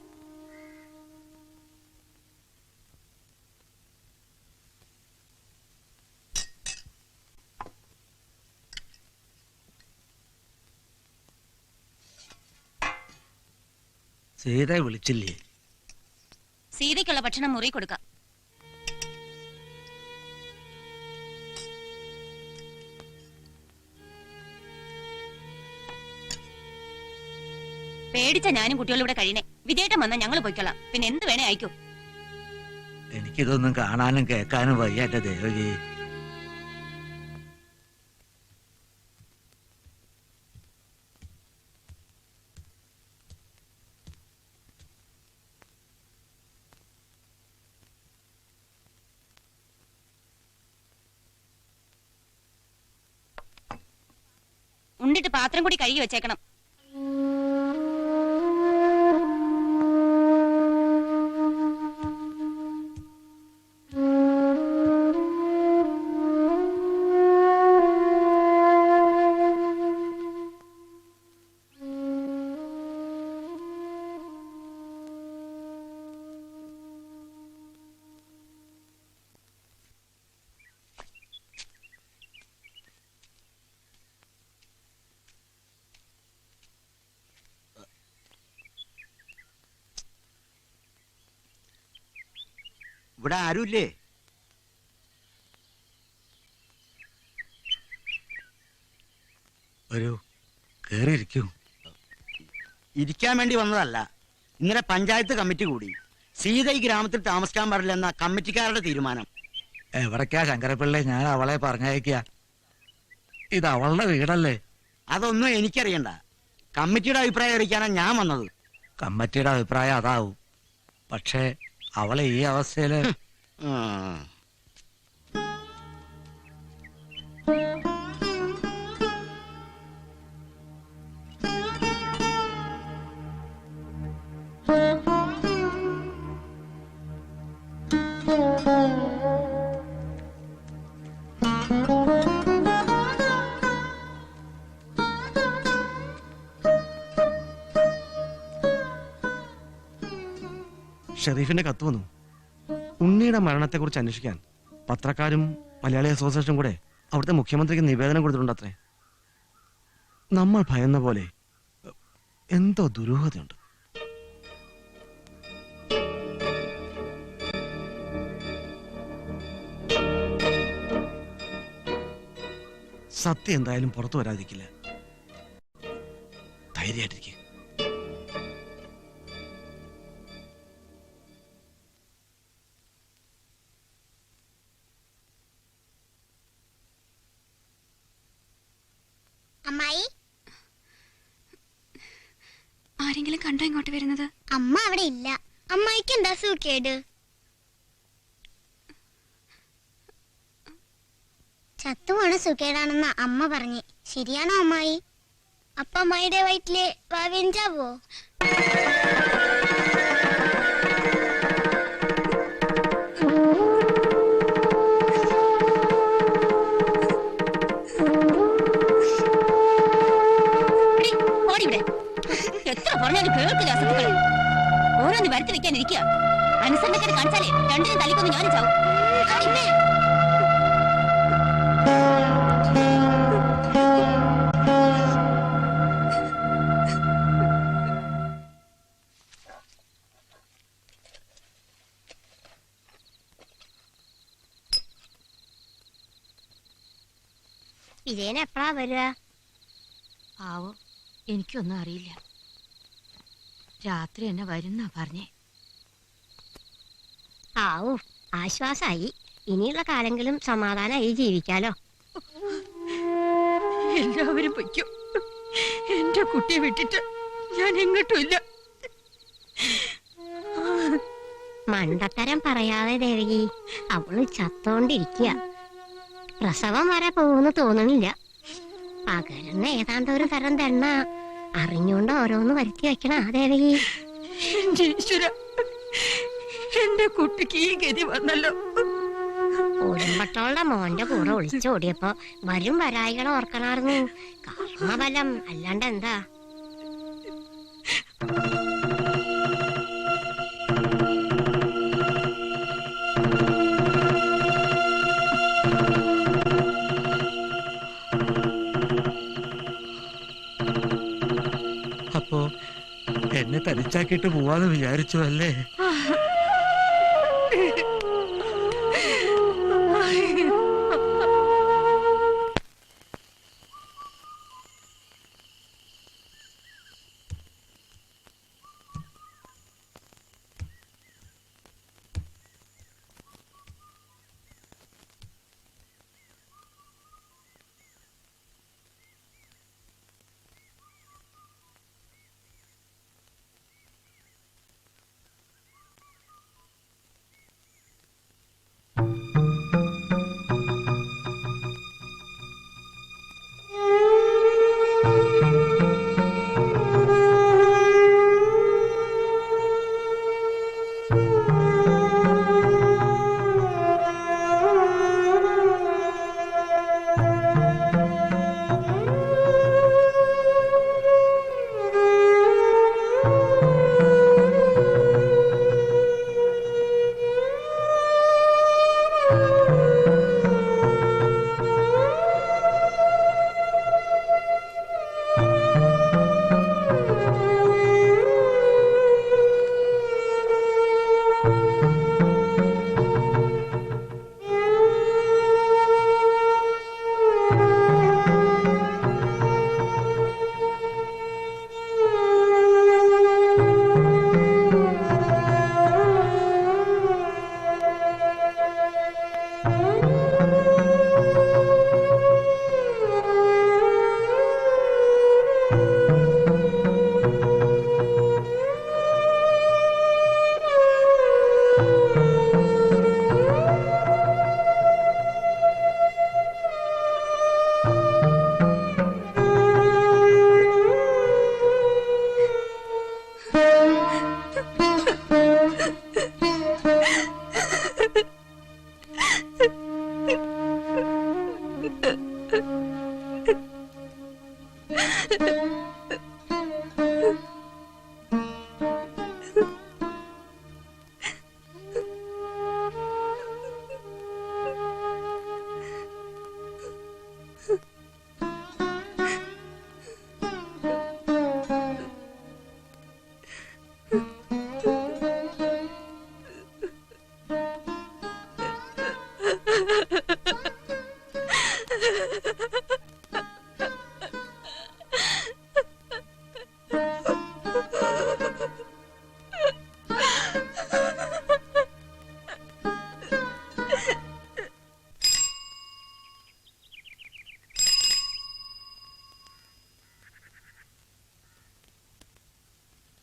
സീതയെ വിളിച്ചില്ലേ? സീതയ്ക്കുള്ള ഭക്ഷണം മുറി കൊടുക്കാം. പേടിച്ച ഞാനും കുട്ടികളും ഇവിടെ കഴിയണേ. വിജയേട്ടൻ വന്നാൽ ഞങ്ങൾ പോയിക്കൊള്ളാം. പിന്നെ എന്ത് വേണേ അയക്കൂ. എനിക്കിതൊന്നും കാണാനും കേൾക്കാനും വയ്യ എന്റെ ദേവകി. ഉണ്ടിട്ട് പാത്രം കൂടി കഴുകി വെച്ചേക്കണം. ഇവിടെ ആരുമില്ലേ? ഒരു കേറിയിരിക്കൂ. ഇരിക്കാൻ വേണ്ടി വന്നതല്ല. ഇന്നലെ പഞ്ചായത്ത് കമ്മിറ്റി കൂടി. സീത ഈ ഗ്രാമത്തിൽ താമസിക്കാൻ പാടില്ലെന്ന കമ്മിറ്റിക്കാരുടെ തീരുമാനം. എവിടേക്കാ ശങ്കരപ്പിള്ളേ ഞാൻ അവളെ പറഞ്ഞയക്കുക? ഇത് അവളുടെ വീടല്ലേ? അതൊന്നും എനിക്കറിയണ്ട. കമ്മിറ്റിയുടെ അഭിപ്രായം അറിയിക്കാനാണ് ഞാൻ വന്നത്. കമ്മിറ്റിയുടെ അഭിപ്രായം അതാവും. പക്ഷേ അവളെ ഈ അവസ്ഥയില് ഷെരീഫിന്റെ കത്ത് വന്നു. ഉണ്ണിയുടെ മരണത്തെക്കുറിച്ച് അന്വേഷിക്കാൻ പത്രക്കാരും മലയാളി അസോസിയേഷനും കൂടെ അവിടുത്തെ മുഖ്യമന്ത്രിക്ക് നിവേദനം കൊടുത്തിട്ടുണ്ട് അത്രേ. നമ്മൾ ഭയന്ന പോലെ എന്തോ ദുരൂഹതയുണ്ട്. സത്യം എന്തായാലും പുറത്തു വരാതിരിക്കില്ല. ധൈര്യമായിട്ടിരിക്കുക. അമ്മായി, ആരെങ്കിലും കണ്ടോ ഇങ്ങോട്ട് വരുന്നത്? അമ്മ അവിടെ ഇല്ല. അമ്മായിക്ക് എന്താ സൂക്കേട്? ചത്തുപോണ സുഖേടാണെന്ന അമ്മ പറഞ്ഞ്. ശരിയാണോ അമ്മായി? അപ്പൊ അമ്മായിയുടെ വയറ്റില് വാവിഞ്ചാവോ? എത്ര പറഞ്ഞാലും കേൾക്കില്ല അസത്തുക്കളെ. ഓരോന്ന് വരുത്തി വെക്കാനിരിക്കുക. അനുസരണക്കേട് കാണിച്ചാലേ രണ്ടിനും തലിക്കൊന്ന് ഞാനും ചാവും. വിജയൻ എപ്പോഴാ വരിക? ആവോ, എനിക്കൊന്നും അറിയില്ല. രാത്രി എന്നെ വരുന്നാ പറഞ്ഞേ. ആവൂ, ആശ്വാസായി. ഇനിയുള്ള കാലെങ്കിലും സമാധാനമായി ജീവിക്കാലോ. എല്ലാവരും പൊയ്ക്കും. എന്റെ കുട്ടിയെ വിട്ടിട്ട് ഞാൻ എങ്ങോട്ടും ഇല്ല. മണ്ടത്തരം പറയാതെ ദേവകി, അവള് ചത്തോണ്ടിരിക്കുക. പ്രസവം വരെ പോകുന്നു തോന്നണില്ല. പകരുന്ന ഏതാണ്ട് ഒരു തരം തെണ്ണ അറിഞ്ഞുകൊണ്ട് ഓരോന്ന് വരുത്തി വെക്കണ ദേവകി. എന്റെ ഈശ്വര, എന്റെ കുട്ടിക്ക് ഈ ഗതി വന്നല്ലോ. കുടുംബത്തോളുടെ മോന്റെ കൂടെ ഒളിച്ചോടിയപ്പോ വരും വരായികളെ ഓർക്കണായിരുന്നു. കർമ്മബലം അല്ലാണ്ട് എന്താ. അപ്പോ എന്നെ തനിച്ചാക്കിയിട്ട് പോവാന്ന് വിചാരിച്ചു അല്ലേ?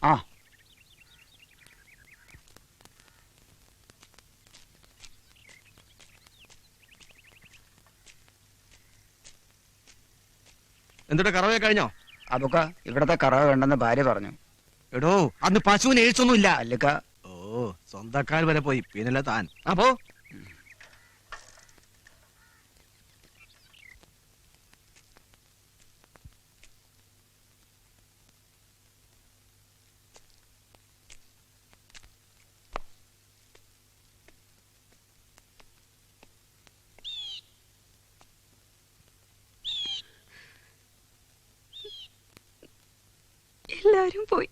ആ എന്നിട്ട് കറവേ കഴിഞ്ഞോ? അതൊക്കെ ഇവിടത്തെ കറവ വേണ്ടെന്ന് ഭാര്യ പറഞ്ഞു. എടോ അന്ന് പശുവിന് എഴുത്തൊന്നും ഇല്ല. അല്ലിക്ക ഓ സ്വന്തക്കാർ വരെ പോയി, പിന്നല്ല താൻ. അപ്പോ എല്ലാരും പോയി,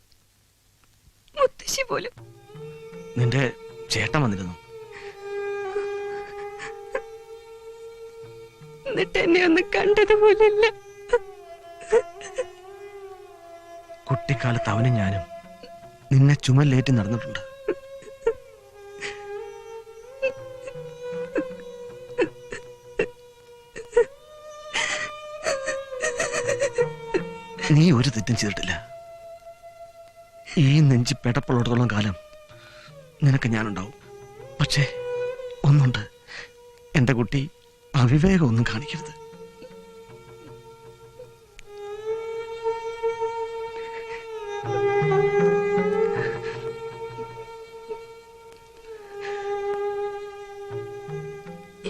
മുത്തശ്ശി പോലും. നിന്റെ ചേട്ടൻ വന്നിരുന്നു. എന്നിട്ട് എന്നെ ഒന്ന് കണ്ടതുപോലില്ല. കുട്ടിക്കാലത്ത് അവനും ഞാനും നിന്നെ ചുമലേറ്റി നടന്നിട്ടുണ്ട്. നീ ഒരു തെറ്റും ചെയ്തിട്ടില്ല. ഈ നെഞ്ചി പെടപ്പുള്ളിടത്തോളം കാലം നിനക്ക് ഞാനുണ്ടാവും. പക്ഷേ ഒന്നുണ്ട്, എന്റെ കുട്ടി അവിവേകം ഒന്നും കാണിക്കരുത്.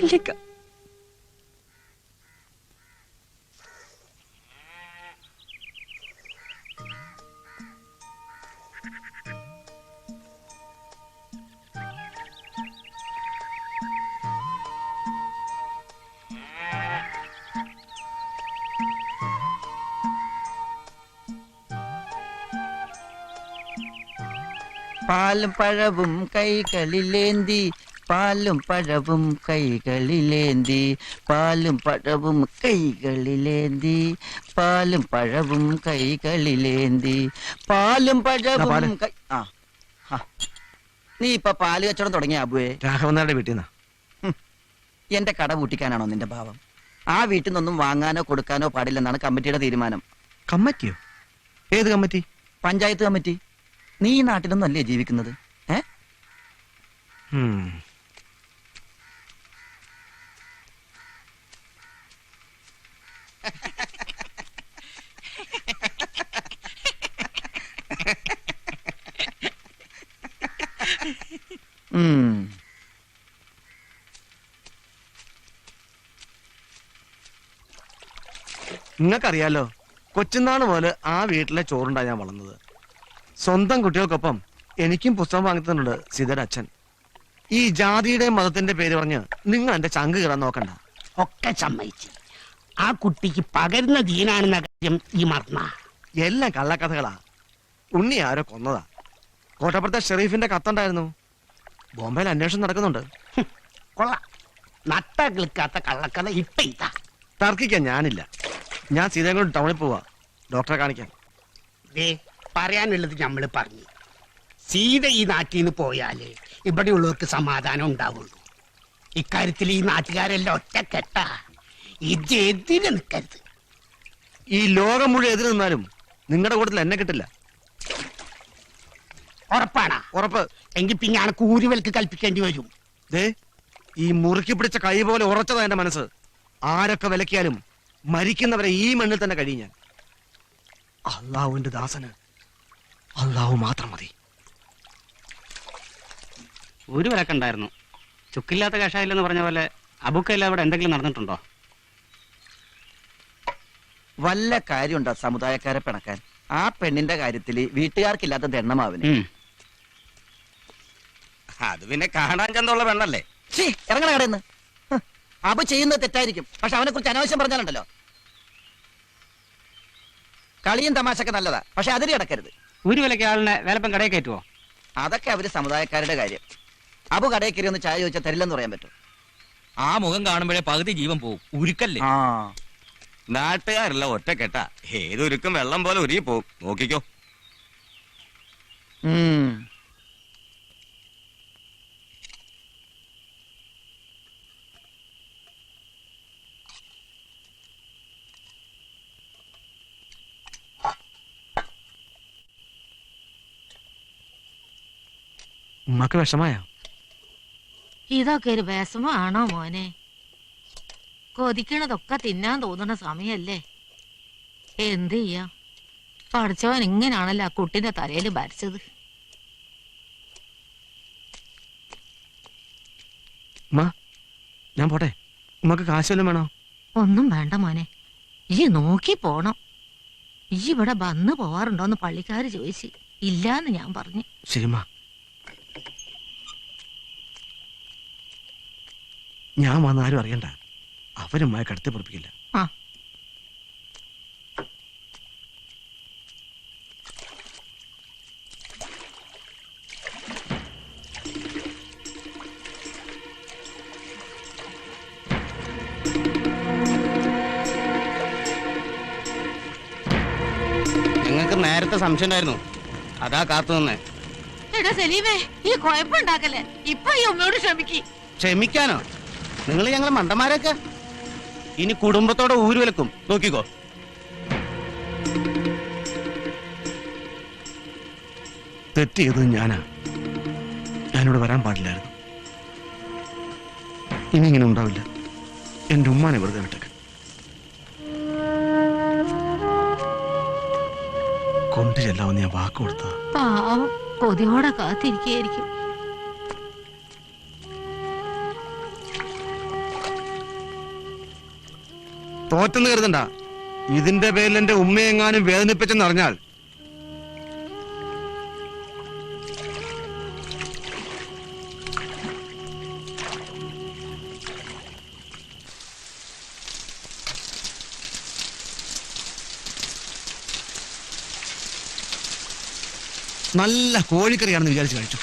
ഇല്ലിക്ക, പാലും പഴവും കൈകളിലേന്തി, പാലും പഴവും കൈകളിലേന്തി, പാലും പഴവും കൈകളിലേന്തി, പാലും പഴവും കൈകളിലേന്തി, പാലും പഴവും കൈ. ആ നീ ഇപ്പൊ പാല് കച്ചവടം തുടങ്ങിയ അബുവേ? രാഘവനാരുടെ വീട്ടിൽ നിന്നാ. എന്റെ കട പൂട്ടിക്കാനാണോ നിന്റെ ഭാവം? ആ വീട്ടിൽ നിന്നൊന്നും വാങ്ങാനോ കൊടുക്കാനോ പാടില്ലെന്നാണ് കമ്മിറ്റിയുടെ തീരുമാനം. കമ്മിറ്റിയോ? ഏത് കമ്മിറ്റി? പഞ്ചായത്ത് കമ്മിറ്റി. നീ ഈ നാട്ടിലൊന്നും അല്ലേ ജീവിക്കുന്നത്? നിങ്ങൾക്കറിയാലോ, കൊച്ചുനാൾ മുതൽ ആ വീട്ടിലെ ചോറുണ്ടാ ഞാൻ വളർന്നത്. സ്വന്തം കുട്ടികൾക്കൊപ്പം എനിക്കും പുസ്തകം വാങ്ങിത്തന്നുണ്ട് സീതയുടെ അച്ഛൻ. ഈ ജാതിയുടെ മതത്തിന്റെ പേര് പറഞ്ഞ് നിങ്ങൾ എന്റെ ചങ്ക് കയറാൻ നോക്കണ്ട. ഒക്കെ സമ്മതിച്ചു. ആ കുട്ടിക്ക് പകരുന്ന ദീനാണെന്ന കാര്യം ഈ മറന്ന. എല്ലാം കള്ളക്കഥകളാ. ഉണ്ണി ആരോ കൊന്നതാ. കോട്ടപ്പുറത്തെ ഷെറീഫിന്റെ കത്തുണ്ടായിരുന്നു. ബോംബെയിൽ അന്വേഷണം നടക്കുന്നുണ്ട്. കൊള്ളാം, നട്ട കിളിക്കാത്ത കള്ളക്കഥ ഇപ്പൊ ഇതാ. തർക്കിക്കാൻ ഞാനില്ല. ഞാൻ സീതയും കൊണ്ട് ടൗണിൽ പോവാ ഡോക്ടറെ കാണിക്കാൻ. പറയാനുള്ളത് നമ്മള് പറഞ്ഞു. സീത ഈ നാട്ടിൽ നിന്ന് പോയാലേ ഇവിടെയുള്ളവർക്ക് സമാധാനം ഉണ്ടാവുള്ളൂ. ഇക്കാര്യത്തിൽ ഈ നാട്ടുകാരെല്ലാം ഒറ്റക്കെട്ടാ. ഇത് എതിര് നിൽക്കരുത്. ഈ ലോകം മുഴുവൻ എതിര് നിന്നാലും നിങ്ങളുടെ കൂട്ടത്തിൽ എന്നെ കിട്ടില്ല. ഉറപ്പാണാ? ഉറപ്പ്. എങ്കിൽ പിന്നെ അനക്ക് ഊരുവൽക്ക് കൽപ്പിക്കേണ്ടി വരും. ഈ മുറുക്കി പിടിച്ച കൈ പോലെ ഉറച്ചതാ എന്റെ മനസ്സ്. ആരൊക്കെ വിലക്കിയാലും മരിക്കുന്നവരെ ഈ മണ്ണിൽ തന്നെ കഴിയും ഞാൻ. അള്ളാഹുവിന്റെ ദാസന് അള്ളാഹു മാത്രം മതി. ഒരു വിലക്കുണ്ടായിരുന്നു. ചുക്കില്ലാത്ത കഷായില്ലെന്ന് പറഞ്ഞ പോലെ അബുക്കല്ല അവിടെ എന്തെങ്കിലും നടന്നിട്ടുണ്ടോ? വല്ല കാര്യമുണ്ടോ സമുദായക്കാരെ പിണക്കാൻ? ആ പെണ്ണിന്റെ കാര്യത്തില് വീട്ടുകാർക്കില്ലാത്ത ദണ്ണമാവിന്. അത് പിന്നെ കാണാൻ ചന്തമുള്ള പെണ്ണല്ലേ. ഇറങ്ങണ കടന്ന്. അബു ചെയ്യുന്നത് തെറ്റായിരിക്കും, പക്ഷെ അവനെ കുറിച്ച് അനാവശ്യം പറഞ്ഞാലുണ്ടല്ലോ. കളിയും തമാശക്കെ നല്ലതാ, പക്ഷെ അതിന് കിടക്കരുത്. ഒരു വിലക്ക് ആളിനെ വേലപ്പം കടയിൽ കയറ്റുവോ? അതൊക്കെ അവര് സമുദായക്കാരുടെ കാര്യം. അബു കടയിൽ കയറി ഒന്ന് ചായ ചോദിച്ചാൽ തരില്ലെന്ന് പറയാൻ പറ്റും. ആ മുഖം കാണുമ്പോഴേ പകുതി ജീവൻ പോവും. ഉരുക്കല്ലേ? നാട്ടുകാരല്ല ഒറ്റക്കെട്ടാ. ഏതൊരുക്കും വെള്ളം പോലെ ഉരുകി പോവും. നോക്കിക്കോ. ഉമ്മക്ക് വിഷമായോ? ഇതൊക്കെ ഒരു വിഷമാണോ മോനെ? കൊതിക്കണതൊക്കെ തിന്നാൻ തോന്നുന്ന സമയല്ലേ? എന്ത് ചെയ്യാം, പഠിച്ചവൻ ഇങ്ങനാണല്ലോ ആ കുട്ടിന്റെ തലയിൽ ഭരിച്ചത്. ഉമ്മ ഞാൻ പോട്ടെ. ഉമ്മക്ക് കാശ് വല്ലതും വേണോ? ഒന്നും വേണ്ട മോനെ, ഈ നോക്കി പോണം. ഈ ഇവിടെ വന്നു പോവാറുണ്ടോന്ന് പള്ളിക്കാര് ചോദിച്ചു. ഇല്ലാന്ന് ഞാൻ പറഞ്ഞു. ശരിമ്മ. ഞാൻ വന്ന ആരും അറിയണ്ട. അവരുമായി കടത്തി പൊറപ്പിക്കില്ല. ആ ഞങ്ങൾക്ക് നേരത്തെ സംശയം ഉണ്ടായിരുന്നു, അതാ കാത്തു നിന്നേ. എടാ സലീമേ, ഈ കുഴപ്പമുണ്ടാക്കല്ലേ. ഇപ്പൊ ഈ ഉമ്മയോട് ക്ഷമിക്ക്. ക്ഷമിക്കാനോ? നിങ്ങൾ ഞങ്ങളെ മണ്ടന്മാരൊക്കെ ഇനി കുടുംബത്തോടെ ഊര് വിലക്കും. നോക്കിക്കോ. തെറ്റ് ചെയ്തത് ഞാനാ. ഞാനിവിടെ വരാൻ പാടില്ലായിരുന്നു. ഇനി ഇങ്ങനെ ഉണ്ടാവില്ല. എന്റെ ഉമ്മാനെ വെറുതെ വിട്ടേക്ക്. കൊണ്ടു ചെല്ലാമെന്ന് ഞാൻ വാക്ക് കൊടുത്തതാ. പാവം കൊതിയോടെ കാത്തിരിക്കുകയായിരിക്കും. തോറ്റെന്ന് കരുതണ്ട. ഇതിന്റെ പേരിൽ എന്റെ ഉമ്മയെങ്ങാനും വേദനിപ്പിച്ചെന്ന് അറിഞ്ഞാൽ നല്ല കോഴിക്കറിയാണെന്ന് വിചാരിച്ചു കഴിച്ചു.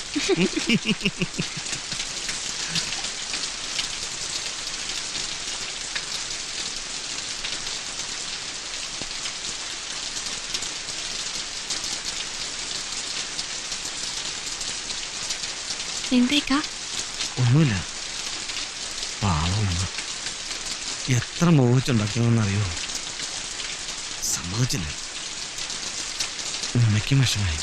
എന്തേക്കാ? ഒന്നുമില്ല. പാവം എത്ര മോഹിച്ചുണ്ടാക്കണമെന്നറിയോ? സമ്മതിച്ചില്ല. ഉമ്മയ്ക്കും വിഷമായി.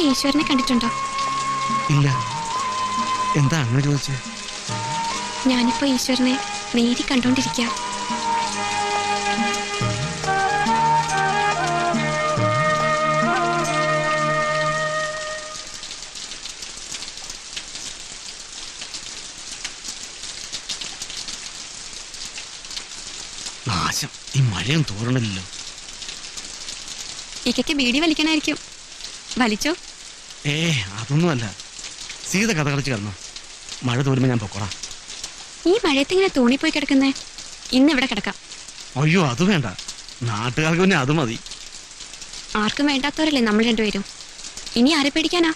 ഈശ്വരനെ കണ്ടിട്ടുണ്ടോ? ഇല്ല. എന്താ അങ്ങനെ ചോദിച്ചേ? ഞാനിപ്പോ ഈശ്വരനെ നേരി കണ്ടോണ്ടിരിക്കാം. നാശം, ഈ മഴയും തോരണില്ലല്ലോ. ഇക്കയ്ക്ക് ബീഡി വലിക്കണായിരിക്കും. വലിച്ചോ? അതൊന്നുമല്ല. സീത കഥ കളിച്ച് കിടന്നു. മഴ തോരുമ്പോ ഞാൻ പൊക്കോളാം. ഈ മഴയത്ത് ഇങ്ങനെ തോണിപ്പോയി കിടക്കുന്നേ. ഇന്ന് ഇവിടെ കിടക്കാം. അയ്യോ, അത് വേണ്ട. നാട്ടുകാർക്ക് പിന്നെ അത് മതി. ആർക്കും വേണ്ടാത്തവരല്ലേ നമ്മൾ രണ്ടുപേരും. ഇനി ആരെ പേടിക്കാനാ?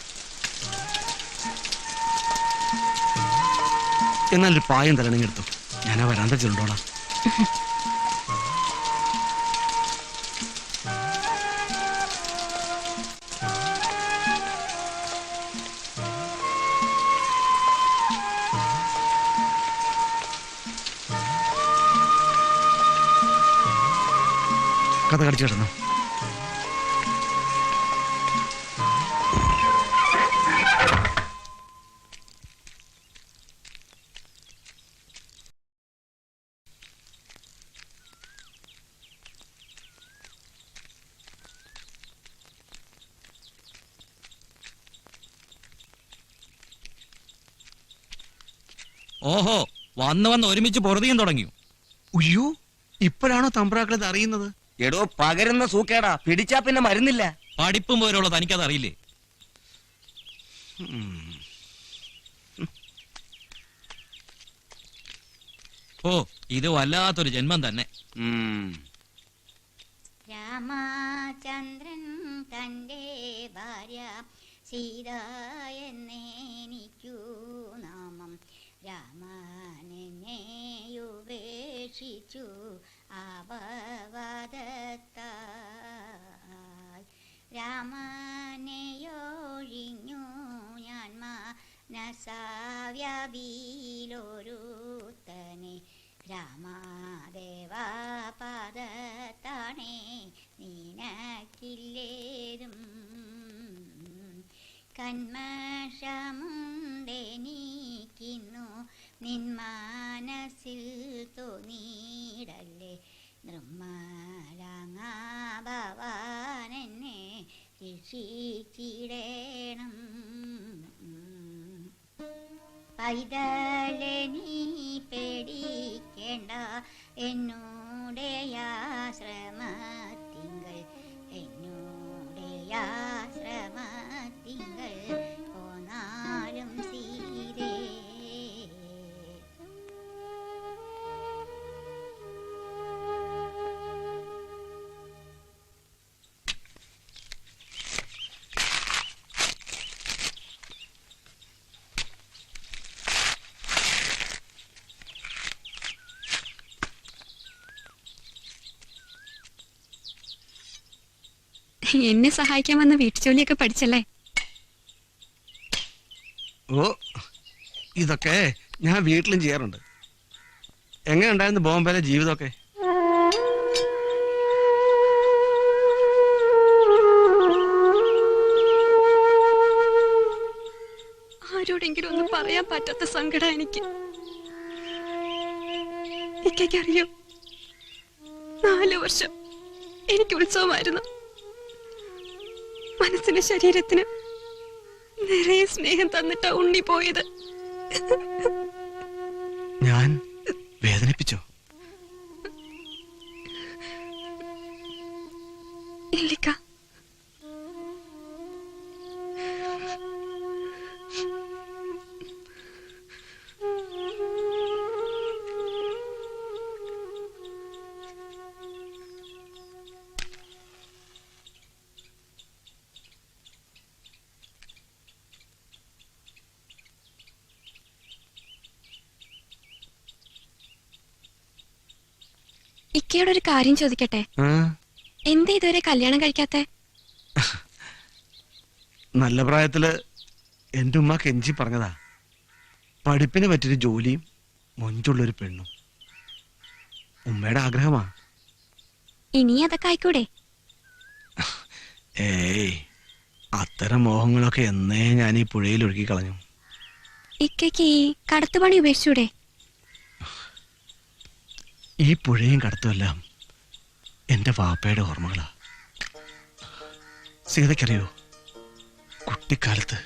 എന്നാലൊരു പായം തലണെങ്കിൽ എടുത്തു. ഞാനാ വരാന്ത ചെറുണ്ടോളാം. കഥ കടിച്ചു കിടന്നു. ഓഹോ, വന്ന് ഒരുമിച്ച് പൊറുതിയും തുടങ്ങി. അയ്യോ, ഇപ്പോഴാണോ തമ്പ്രാക്കളത് അറിയുന്നത്? എടോ, പകരുന്ന സൂക്കേടാ. പിടിച്ചാ പിന്നെ മരുന്നില്ല. പഠിപ്പും പോലുള്ള തനിക്കത് അറിയില്ലേ? ഓ, ഇത് വല്ലാത്തൊരു ജന്മം തന്നെ. രാമചന്ദ്രൻ തന്റെ ഭാര്യ സീത എന്നേനിക്കു നാമം ഘോഷിച്ചു അപവാദത്തായി രാമനെയൊഴിഞ്ഞു ഞാൻ മനസാവ്യാപിയിലൊരുത്തനെ രാമദേവാ പാദത്താണേ നിനക്കില്ലേതും കന്മഷമുണ്ടെനിക്കുന്നു നിൻ മനസ്സിൽ തോന്നിയിടല്ലേ നിർമ്മലാങ്ങാ ഭവാനെന്നെ രക്ഷിച്ചിടേണം പൈതലെ നീ പേടിക്കേണ്ട എന്നോടെ ആശ്രമത്തിങ്കൾ എന്നോടെ ആശ്രമത്തിങ്കൾ പോന്നാലും സീതേ എന്നെ സഹായിക്കാൻ വന്ന വീട്ടുജോലിയൊക്കെ പഠിച്ചല്ലേ? ഓ, ഇതൊക്കെ ഞാൻ വീട്ടിലും ചെയ്യാറുണ്ട്. എങ്ങനെ ഉണ്ടായിരുന്നു ബോംബെയിലെ ജീവിതമൊക്കെ? ആരോടെങ്കിലും ഒന്നും പറയാൻ പറ്റാത്ത സങ്കടം എനിക്ക്. എനിക്കറിയോ, 4 വർഷം എനിക്ക് ഉത്സവമായിരുന്നു. മനസ്സിന് ശരീരത്തിന് നിറയെ സ്നേഹം തന്നിട്ടാ ഉണ്ണി പോയത്. ഞാൻ വേദനിപ്പിച്ചോ? ഇല്ലിക്ക, ഇക്കയോട് ഒരു കാര്യം ചോദിക്കട്ടെ? എന്താ ഇതുവരെ കല്യാണം കഴിക്കാത്തെ? നല്ല പ്രായത്തില് എന്റെ ഉമ്മ കെഞ്ചി പറഞ്ഞതാ, പഠിപ്പിന് പറ്റിയൊരു ജോലിയും മൊഞ്ചുള്ളൊരു പെണ്ണും. ഉമ്മയുടെ ആഗ്രഹമാ. ഇനി അതൊക്കെ ആയിക്കൂടെ? ഏയ്, അത്തരം മോഹങ്ങളൊക്കെ എന്നേ ഞാൻ ഈ പുഴയിൽ ഒഴുകി കളഞ്ഞു. ഇക്കയ്ക്ക് ഈ കടത്തുപണി ഉപേക്ഷിച്ചൂടെ? ഈ പുഴയും കടത്തുമെല്ലാം എന്റെ വാപ്പയുടെ ഓർമ്മകളാ. സീതയ്ക്കറിയോ, കുട്ടിക്കാലത്ത്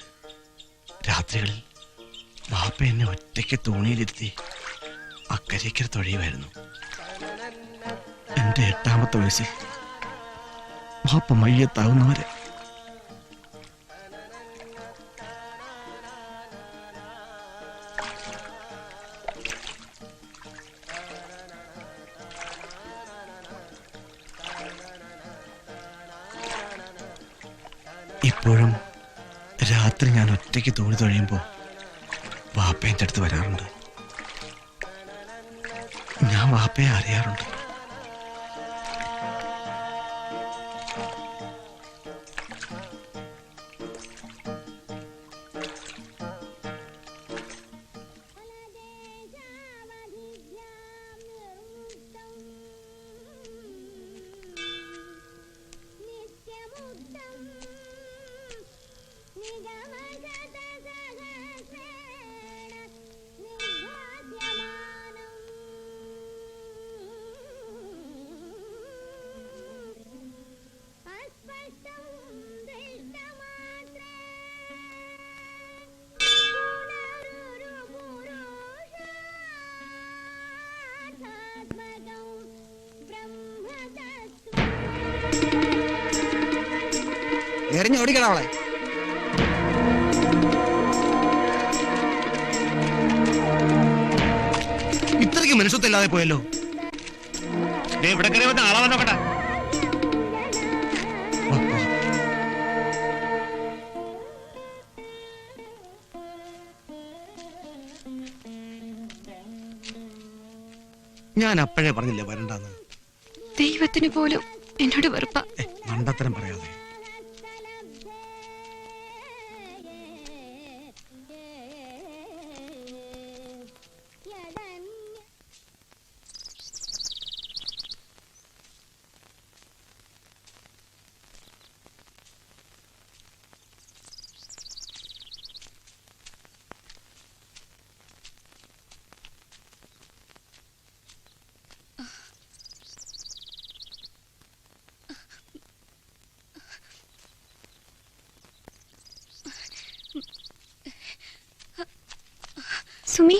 രാത്രികളിൽ വാപ്പ എന്നെ ഒറ്റയ്ക്ക് തോണിയിലിരുത്തി അക്കരയ്ക്കര തൊഴിയുമായിരുന്നു. എന്റെ 8ാമത്തെ വയസ്സിൽ വാപ്പ മയ്യത്താവുന്നവരെ. ഇപ്പോഴും രാത്രി ഞാൻ ഒറ്റയ്ക്ക് തോണി തൊഴിയുമ്പോൾ വാപ്പ എൻ്റെ അടുത്ത് വരാറുണ്ട്. ഞാൻ വാപ്പയെ അറിയാറുണ്ട്. എറിഞ്ഞോടിക്കണം അവളെ. ഇത്രയ്ക്ക് മനുഷ്യത്തില്ലാതെ പോയല്ലോ. ഇവിടെ കയറി വന്ന ആളാ നോക്കട്ടെ. ഞാൻ അപ്പോഴേ പറഞ്ഞില്ലേ വരണ്ടാന്ന്. ദൈവത്തിന് പോലും എന്നോട് വെറുപ്പ. മണ്ടത്തരം പറയാതെ. സുമി,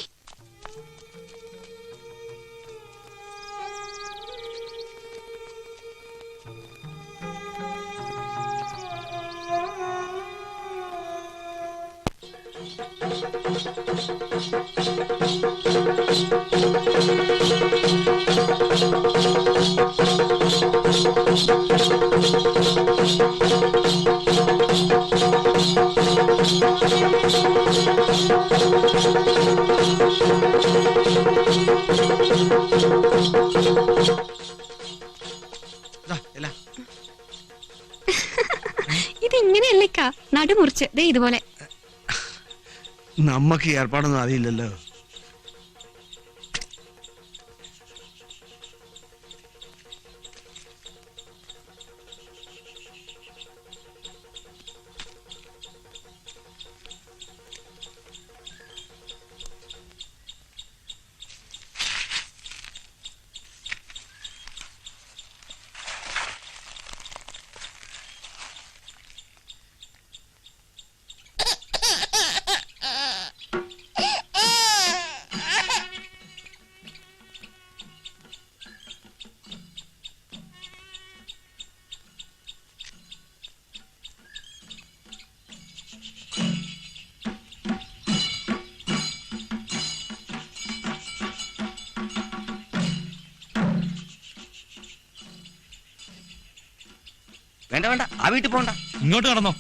ഇതിങ്ങനെയല്ലേക്കാ നടുമുറിച്ച് ദേ ഇതുപോലെ. നമ്മക്ക് ഈ ഏർപ്പാടൊന്നും അറിയില്ലല്ലോ. വേണ്ട വേണ്ട, ആ വീട്ടിൽ പോണ്ട, ഇങ്ങോട്ട് കടന്നോ.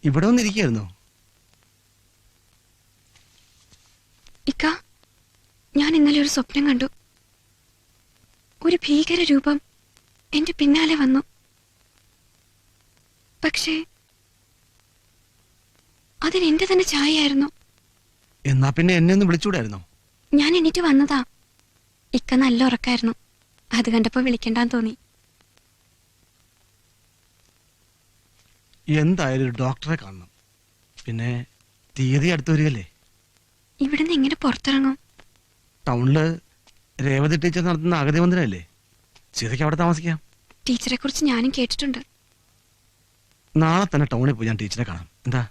ഇവിടെ വന്നിരിക്കുകയായിരുന്നോ? ഇക്ക, ഞാൻ ഇന്നലെ ഒരു സ്വപ്നം കണ്ടു. ഒരു ഭീകര രൂപം എന്റെ പിന്നാലെ വന്നു. പക്ഷേ അതിന് എന്റെ തന്നെ ഛായയായിരുന്നു. എന്നാ പിന്നെ എന്നെ ഒന്ന് വിളിച്ചൂടായിരുന്നോ? ഞാൻ എണീറ്റ് വന്നതാ. ഇക്ക നല്ല ഉറക്കായിരുന്നു. അത് കണ്ടപ്പോ വിളിക്കണ്ടാന്ന് തോന്നി. എന്തായാലും ഒരു ഡോക്ടറെ കാണണം. പിന്നെ തീയതി അടുത്ത് വരികയല്ലേ. ഇവിടുന്ന് എങ്ങനെ പുറത്തിറങ്ങും? ടൗണില് രേവതി ടീച്ചർ നടത്തുന്ന അഗതി മന്ദിരമല്ലേ, സീതയ്ക്ക് അവിടെ താമസിക്കാം. ടീച്ചറെ കുറിച്ച് ഞാനും കേട്ടിട്ടുണ്ട്. നാളെ തന്നെ ടൗണിൽ പോയി ഞാൻ ടീച്ചറെ കാണാം. എന്താ?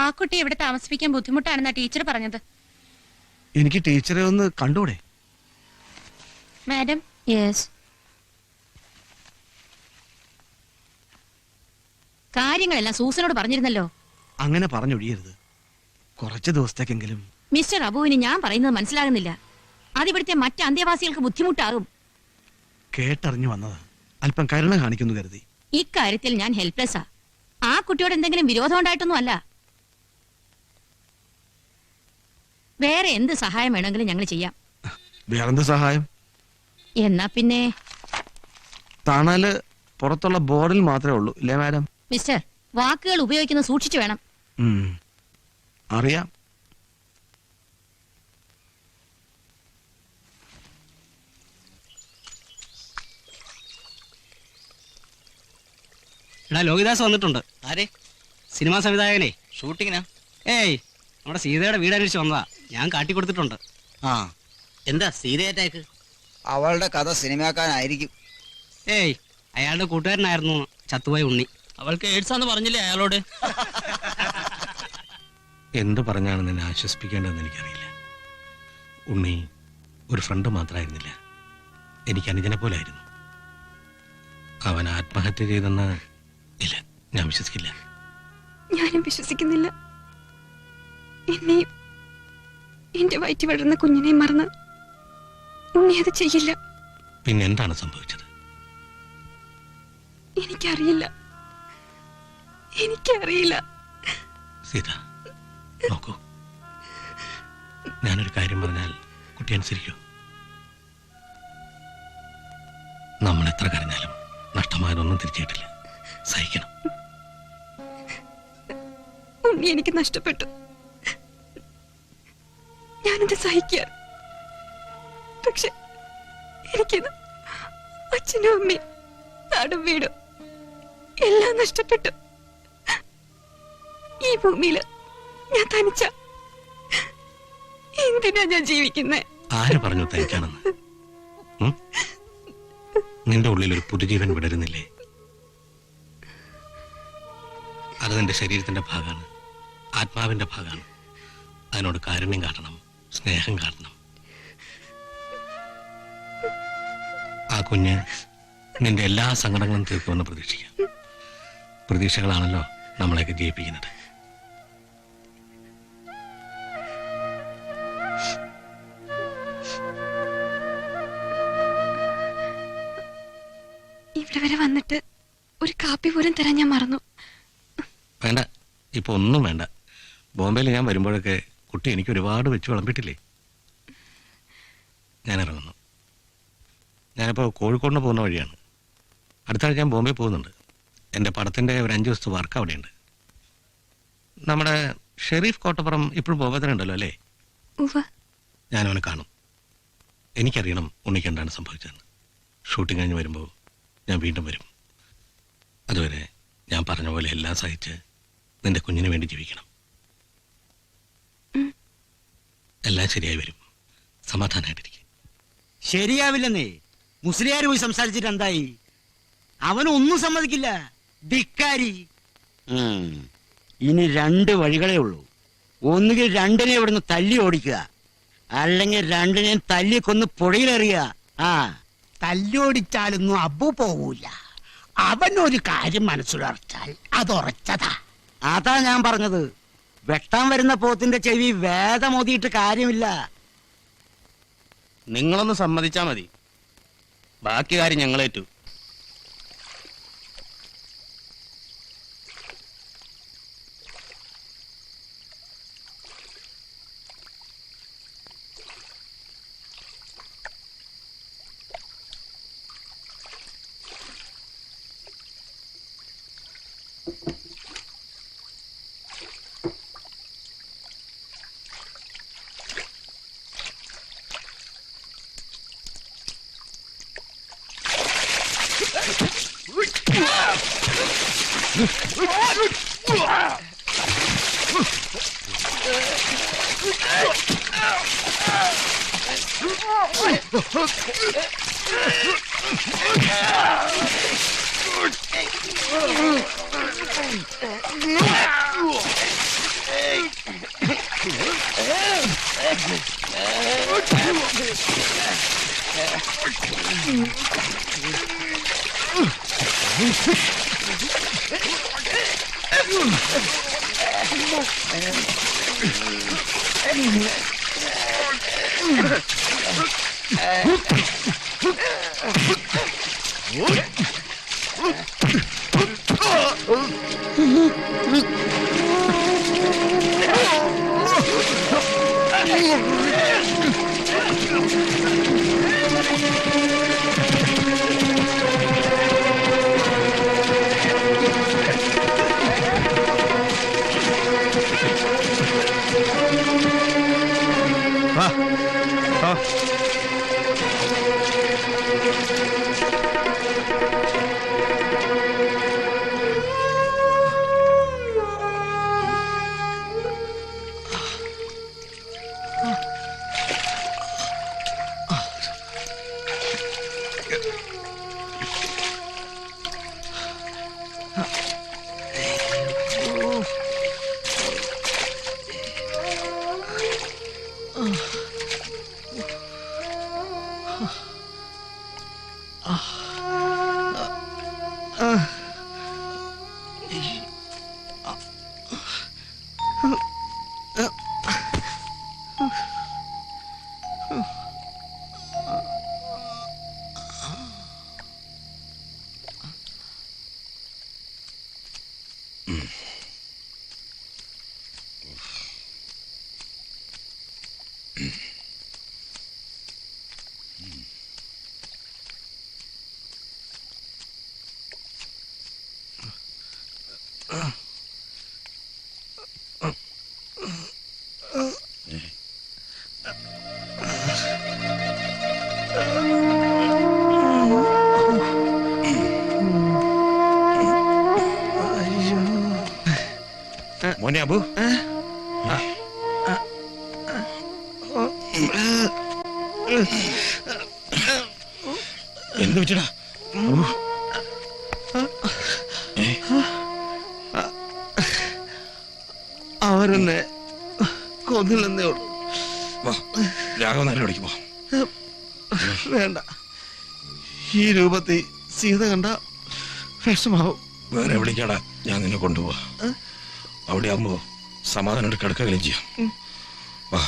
ആ കുട്ടി ഇവിടെ താമസിപ്പിക്കാൻ ബുദ്ധിമുട്ടാണെന്നാ ടീച്ചർ പറഞ്ഞത്. എനിക്ക് ടീച്ചറെ ഒന്ന് കണ്ടൂടെ? മാഡം. യെസ്. കാര്യങ്ങളെല്ലാം സൂസനോട് പറഞ്ഞിരുന്നല്ലോ. അങ്ങനെ പറഞ്ഞൊഴിയരുത്. കുറച്ച് ദിവസത്തേക്കെങ്കിലും. മിസ്റ്റർ അബുവിന് ഞാൻ പറയുന്നത് മനസ്സിലാകുന്നില്ല. അതിവിടുത്തെ മറ്റ് അന്തേവാസികൾക്ക് ബുദ്ധിമുട്ടാകും. കേട്ടറിഞ്ഞു വന്നത് അല്പം കരുണ കാണിക്കുന്നു കരുതി. ഇക്കാര്യത്തിൽ ഞാൻ ഹെൽപ്ലെസ്സാ. ആ കുട്ടിയോട് എന്തെങ്കിലും വിരോധം ഉണ്ടായിട്ടൊന്നും അല്ല. വേറെ എന്ത് സഹായം വേണമെങ്കിലും ഞങ്ങൾ ചെയ്യാം. വേറെന്ത് സഹായം? എന്നാ പിന്നെ തണല് പുറത്തുള്ള ബോർഡിൽ മാത്രമേ ഉള്ളൂ, ഇല്ലേ മാഡം? മിസ്റ്റർ, വാക്കുകൾ ഉപയോഗിക്കുന്നത് സൂക്ഷിച്ചു വേണം. അറിയാം. എടാ ലോഹിദാസ് വന്നിട്ടുണ്ട്. ആരെ? സിനിമാ സംവിധായകനെ. ഷൂട്ടിങ്ങിനാ? ഏയ്, നമ്മുടെ സീതയുടെ വീട് അന്വേഷിച്ച് വന്നതാ. ഞാൻ കാട്ടിക്കൊടുത്തിട്ടുണ്ട്. ആ, എന്താ സീതയേറ്റേക്ക്? അവളുടെ കഥ സിനിമാക്കാനായിരിക്കും. ഏയ്, അയാളുടെ കൂട്ടുകാരനായിരുന്നു ചത്തുപോയ ഉണ്ണി. അവൾക്ക് എയ്ഡ്സാന്ന് പറഞ്ഞില്ലേ അയാളോട്? എന്ത് പറഞ്ഞാണ് നിന്നെ ആശ്വസിപ്പിക്കേണ്ടതെന്ന് എനിക്കറിയില്ല. ഉണ്ണി ഒരു ഫ്രണ്ട് മാത്രമായിരുന്നില്ല, എനിക്ക് അനുജനെ പോലായിരുന്നു. അവൻ ആത്മഹത്യ ചെയ്തെന്ന് ഇല്ല, ഞാൻ വിശ്വസിക്കില്ല. ഞാനും വിശ്വസിക്കുന്നില്ല. എന്നെയും എന്റെ വയറ്റി വളർന്ന കുഞ്ഞിനെ മറന്ന് ഉണ്ണി അത് ചെയ്യില്ല. പിന്നെ എന്താണ് സംഭവിച്ചത്? എനിക്കറിയില്ല. സീത, നോക്കൂ, ഞാനൊരു കാര്യം പറഞ്ഞാൽ കുട്ടി അനുസരിക്കൂ. നമ്മൾ എത്ര കരഞ്ഞാലും നഷ്ടമായതൊന്നും തിരിച്ചിട്ടില്ല. സഹിക്കണം. ഉണ്ണി എനിക്ക് നഷ്ടപ്പെട്ടു. ഞാനത് സഹിക്കുക. പക്ഷെ എനിക്കിത് അച്ഛനും അമ്മയും നാടും വീടും എല്ലാം നഷ്ടപ്പെട്ടു. ഈ ഭൂമിയില് ഞാൻ തനിച്ച. എന്തിനാ ഞാൻ ജീവിക്കുന്നേ? ആര് പറഞ്ഞു തനിക്കാണെന്ന്? നിന്റെ ഉള്ളിൽ ഒരു പുതുജീവൻ വിടരുന്നില്ലേ? അത് നിന്റെ ശരീരത്തിന്റെ ഭാഗമാണ്, ആത്മാവിന്റെ ഭാഗമാണ്. അതിനോട് കാരുണ്യം കാട്ടണം, സ്നേഹം കാട്ടണം. ആ കുഞ്ഞ് നിന്റെ എല്ലാ സങ്കടങ്ങളും തീർക്കുമെന്ന് പ്രതീക്ഷിക്കാം. പ്രതീക്ഷകളാണല്ലോ നമ്മളെയൊക്കെ ജയിപ്പിക്കുന്നത്. ഇവിടെ വരെ വന്നിട്ട് ഒരു കാപ്പി പോലും തരാൻ ഞാൻ മറന്നു. വേണ്ട, ഇപ്പൊ ഒന്നും വേണ്ട. ബോംബെയിൽ ഞാൻ വരുമ്പോഴൊക്കെ കുട്ടി എനിക്ക് ഒരുപാട് വെച്ച് വിളമ്പിട്ടില്ലേ. ഞാൻ ഇറങ്ങുന്നു. ഞാനിപ്പോൾ കോഴിക്കോടിന് പോകുന്ന വഴിയാണ്. അടുത്ത ആഴ്ച ഞാൻ ബോംബെ പോകുന്നുണ്ട്. എൻ്റെ പടത്തിൻ്റെ ഒരു 5 ദിവസത്തെ വർക്ക് അവിടെയുണ്ട്. നമ്മുടെ ഷെരീഫ് കോട്ടപ്പുറം ഇപ്പോഴും ബോംബെ തന്നെ ഉണ്ടല്ലോ അല്ലേ? ഞാനവനെ കാണും. എനിക്കറിയണം ഉണ്ണിക്ക് എന്താണ് സംഭവിച്ചതെന്ന്. ഷൂട്ടിംഗ് കഴിഞ്ഞ് വരുമ്പോൾ ഞാൻ വീണ്ടും വരും. അതുവരെ ഞാൻ പറഞ്ഞ പോലെ എല്ലാം സഹിച്ച് നിന്റെ കുഞ്ഞിന് വേണ്ടി ജീവിക്കണം. എല്ലാം ശരിയായി വരും. സമാധാനമായിട്ടിരിക്കും. ശരിയാവില്ലെന്നേ. മുസ്ലിയാർ പോയി സംസാരിച്ചിട്ട് എന്തായി? അവനൊന്നും സമ്മതിക്കില്ല. ധിക്കാരി. ഇനി 2 വഴികളേ ഉള്ളൂ. ഒന്നുകിൽ 2നെ ഇവിടുന്ന് തല്ലി ഓടിക്കുക, അല്ലെങ്കിൽ 2നെ തല്ലി കൊന്ന് പുഴയിലെറിയുക. തല്ലോടിച്ചാലൊന്നും അബു പോവൂല. അവനൊരു കാര്യം മനസ്സിലുറച്ചാൽ അതുറച്ചതാ. അതാ ഞാൻ പറഞ്ഞത്. വെട്ടാൻ വരുന്ന പോത്തിന്റെ ചെവി വേദമോതിയിട്ട് കാര്യമില്ല. നിങ്ങളൊന്ന് സമ്മതിച്ചാ മതി, ബാക്കി കാര്യം ഞങ്ങളേറ്റു. മോനെ അബു, എന്ത് വെച്ചടാ? അവരെന്നെ കൊന്നില്ലെന്നേ ഉള്ളൂ. രാഘവനാരെ വിളിക്ക് പോ. വേണ്ട, ഈ രൂപത്തിൽ സീത കണ്ട വിഷമാവും. വേറെ വിളിക്കാടാ, ഞാൻ നിന്നെ കൊണ്ടുപോവാ. അവിടെ ആകുമ്പോ സമാധാനം കിടക്കുകയും ചെയ്യാം. വാ.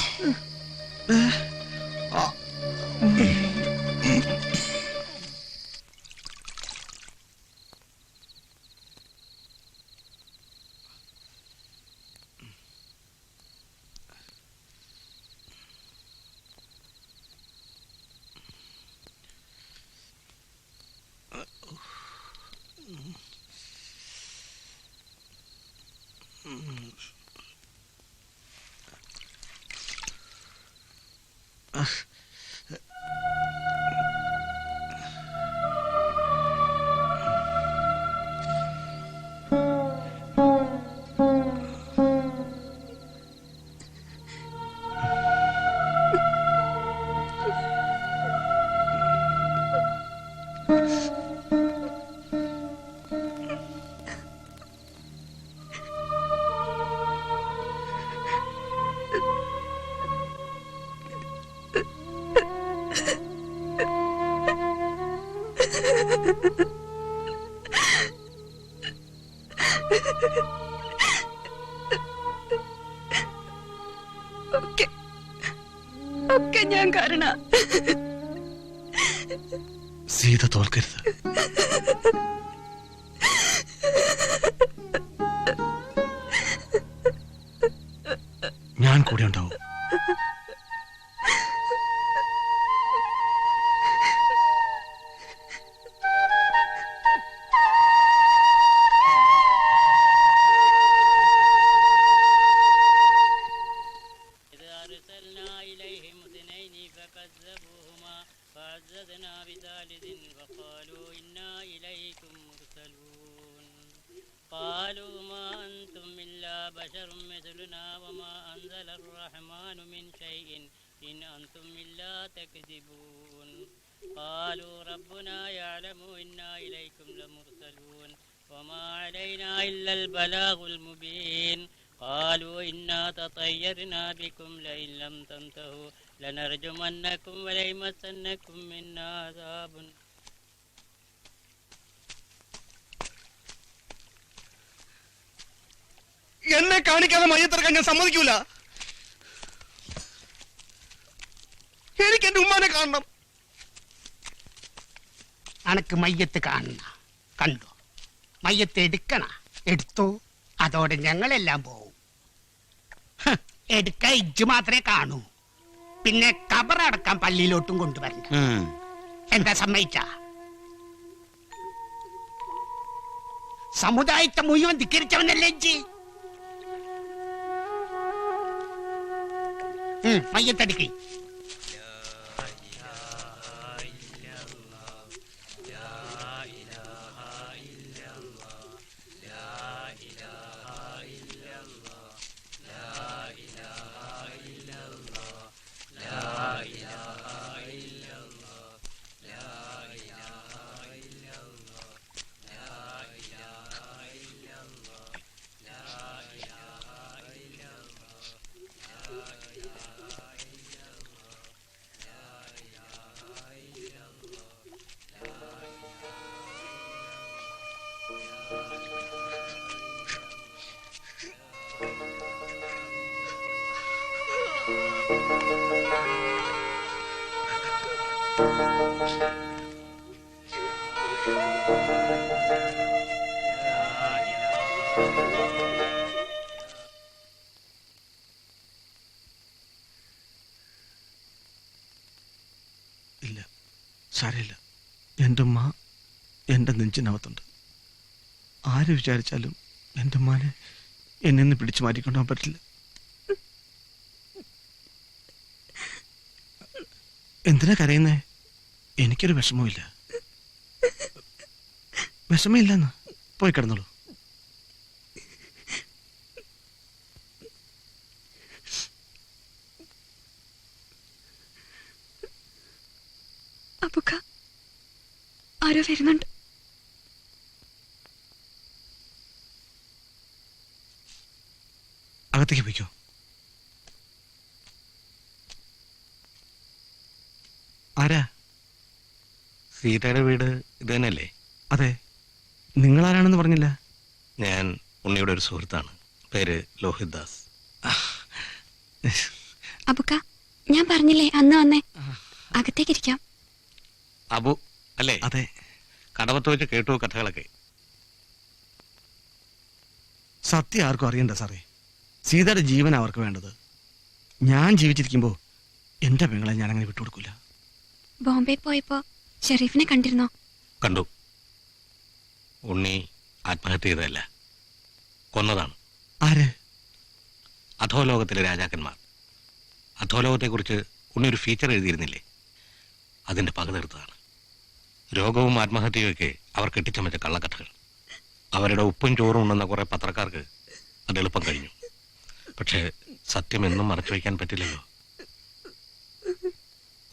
ഒക്കെ ഞാൻ കാരണ. സീത തോൽക്കരുത്. ഞാൻ കൂടെ ഉണ്ടാവും. قالوا ربنا يعلم إنا إليكم لمرسلون وما علينا إلا البلاغ المبين قالوا إنا تطيرنا بكم لئن لم تنتهوا لنرجمنكم وليمسنكم منا عذاب. എന്നെ കാണിക്കാതെ മയ്യത്തിറക്കാൻ ഞാൻ സമ്മതിക്കൂല. എനിക്ക് എന്റെ ഉമ്മാനെ കാണണം. അനക്ക് മയ്യത്ത് കാണണ കണ്ടോ? മയ്യത്ത് എടുക്കണ എടുത്തോ, അതോടെ ഞങ്ങളെല്ലാം പോവും. എടുക്ക ഇജ്ജ് മാത്രമേ കാണൂ. പിന്നെ കബറടക്കാൻ പള്ളിയിലോട്ടും കൊണ്ടുവരണ്ട. എന്താ സമ്മതിച്ച? സമുദായത്തെ മുഴുവൻ ധിക്കരിച്ചവനല്ലേ ഇജ്ജ്? മയ്യത്തടുക്കി. ഇല്ല, സാരമില്ല. എൻ്റെ ഉമ്മ എൻ്റെ നെഞ്ചിനകത്തുണ്ട്. ആര് വിചാരിച്ചാലും എൻ്റെ ഉമ്മാനെ എന്നെ നിന്ന് പിടിച്ചു മാറ്റിക്കൊണ്ടുപോകാൻ പറ്റില്ല. എന്തിനാ കരയുന്നേ? എനിക്കൊരു വിഷമവുമില്ല. വിഷമമില്ലെന്ന് പോയി കിടന്നോളൂ. അബുക്ക, ആരോ വരുന്നുണ്ട്. അകത്തേക്ക് പോയിക്കോ. ആരാ? സീതയുടെ വീട് ഇത് തന്നെയല്ലേ? അതെ. നിങ്ങളാരാണെന്ന് പറഞ്ഞില്ല. ഞാൻ ഉണ്ണിയുടെ ഒരു സുഹൃത്താണ്. പേര് ലോഹിത് ദാസ്. അബുക്ക, ഞാൻ പറഞ്ഞില്ലേ അന്ന് വന്നേ. അകത്തേക്ക് ഇരിക്കാം. അബു അല്ലേ? അതെ. കടവത്ത് വെച്ച് കേട്ടു കഥകളൊക്കെ. സത്യം ആർക്കും അറിയണ്ട സാറേ. സീതയുടെ ജീവൻ അവർക്ക് വേണ്ടത്. ഞാൻ ജീവിച്ചിരിക്കുമ്പോ എന്റെ പെങ്ങളെ ഞാൻ അങ്ങനെ വിട്ടുകൊടുക്കില്ല. ബോംബെ പോയപ്പോ ഷെരീഫിനെ കണ്ടിരുന്നോ? കണ്ടു. ഉണ്ണി ആത്മഹത്യ ചെയ്തതല്ല, കൊന്നതാണ്. ആര്? അധോലോകത്തിലെ രാജാക്കന്മാർ. അധോലോകത്തെക്കുറിച്ച് ഉണ്ണി ഒരു ഫീച്ചർ എഴുതിയിരുന്നില്ലേ? അതിന്റെ പക തീർത്തതാണ്. രോഗവും ആത്മഹത്യയും ഒക്കെ അവർ കെട്ടിച്ചമച്ച കള്ളക്കഥകൾ. അവരുടെ ഉപ്പും ചോറും ഉണ്ടെന്ന കുറെ പത്രക്കാർക്ക് അത് എളുപ്പം കഴിഞ്ഞു. പക്ഷേ സത്യം എന്നും മറച്ചു വയ്ക്കാൻ പറ്റില്ലല്ലോ.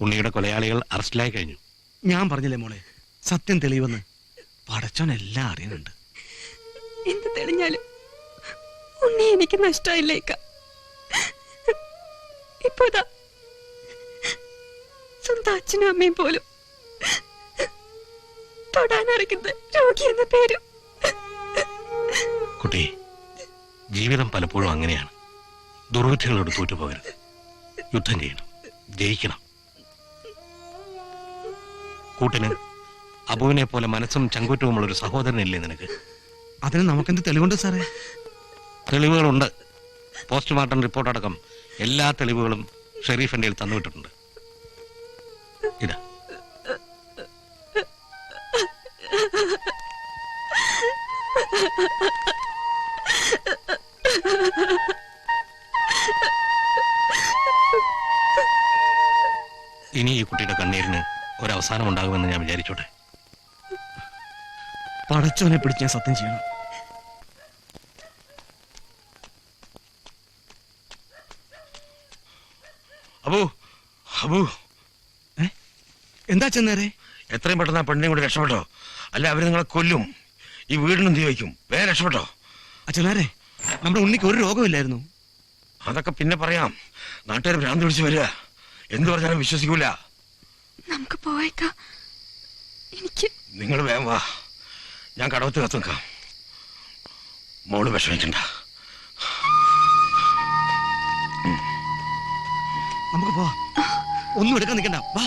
ഉണ്ണിയുടെ കൊലയാളികൾ അറസ്റ്റിലായി കഴിഞ്ഞു. ഞാൻ പറഞ്ഞില്ലേ മോളെ, സത്യം തെളിവെന്ന്. പടച്ചോൻ എല്ലാം അറിയുന്നുണ്ട്. എന്ത് തെളിഞ്ഞാലും ഉണ്ണി എനിക്ക് നഷ്ടമായില്ലേക്ക. ഇപ്പോതാ സ്വന്തം അച്ഛനും അമ്മയും പോലും തൊടാനറിയുന്ന രോഗി എന്ന പേരും. കുട്ടി, ജീവിതം പലപ്പോഴും അങ്ങനെയാണ്. ദുർവിധികളോട് തോറ്റുപോകരുത്. യുദ്ധം ചെയ്യണം, ജയിക്കണം. കൂട്ടിന് അബുവിനെ പോലെ മനസ്സും ചങ്കൂറ്റവുമുള്ള ഒരു സഹോദരനില്ലേ നിനക്ക്? അതിന് നമുക്കെന്ത് തെളിവുണ്ട് സാറേ? തെളിവുകളുണ്ട്. പോസ്റ്റ്മോർട്ടം റിപ്പോർട്ട് അടക്കം എല്ലാ തെളിവുകളും ഷെരീഫിന്റെ തന്നുവിട്ടിട്ടുണ്ട്. ഇതാ. ഇനി ഈ കുട്ടിയുടെ കണ്ണീരിന് ഒരവസാനം ഉണ്ടാകുമെന്ന് ഞാൻ വിചാരിച്ചോട്ടെ. പടച്ചോനെ പിടിച്ച് ഞാൻ സത്യം ചെയ്യണം. അബു, അബു, എന്താ ചെന്നേരെ? എത്രയും പെട്ടെന്ന് ആ പെണ്ണിനെ കൂടി രക്ഷപ്പെട്ടോ, അല്ല അവര് നിങ്ങളെ കൊല്ലും. ഈ വീടിനും തീ വയ്ക്കും. വേഗം രക്ഷപ്പെട്ടോ. അച്ഛനാരെ, നമ്മുടെ ഉണ്ണിക്ക് ഒരു രോഗമില്ലായിരുന്നു. അതൊക്കെ പിന്നെ പറയാം. നാട്ടുകാർ ഭ്രാന്ത് പിടിച്ച് വരിക. എന്ത് പറഞ്ഞാലും വിശ്വസിക്കൂല. നമുക്ക് പോയേക്കാം. എനിക്ക് നിങ്ങൾ വേഗം വാ, ഞാൻ കടവത്ത് കത്ത് നിൽക്കാം. മോള് വിഷമിക്കണ്ട. നമുക്ക് പോവാം. ഒന്നും എടുക്കാൻ നിൽക്കണ്ട, വാ.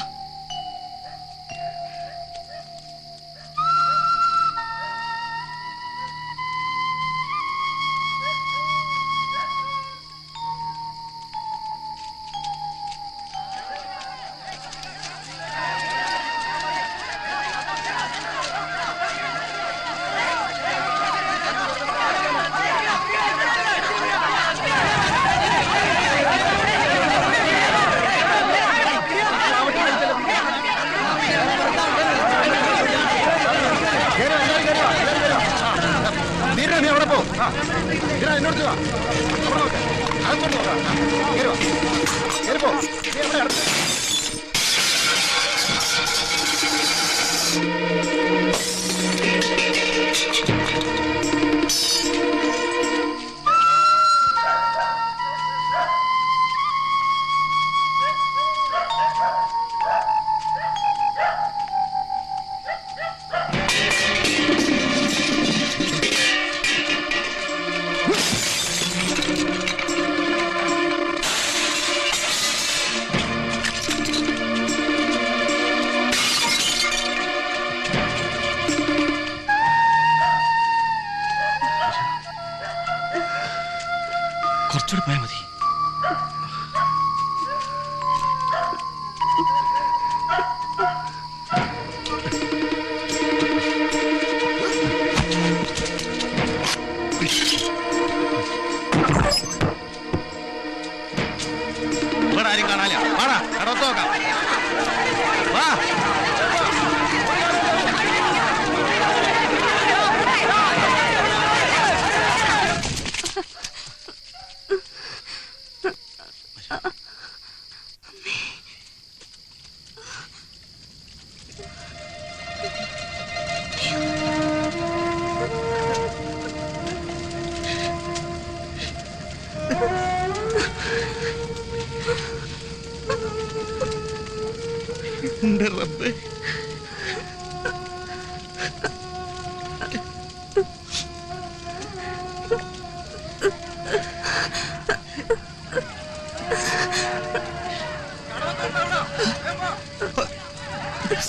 കുറച്ചുകൂടി പോയാൽ മതി. ഇവിടെ ആരും കാണാനില്ല. വാടാ, കടത്ത് നോക്കാം. വാ. എന്റെ റബ്ബേ,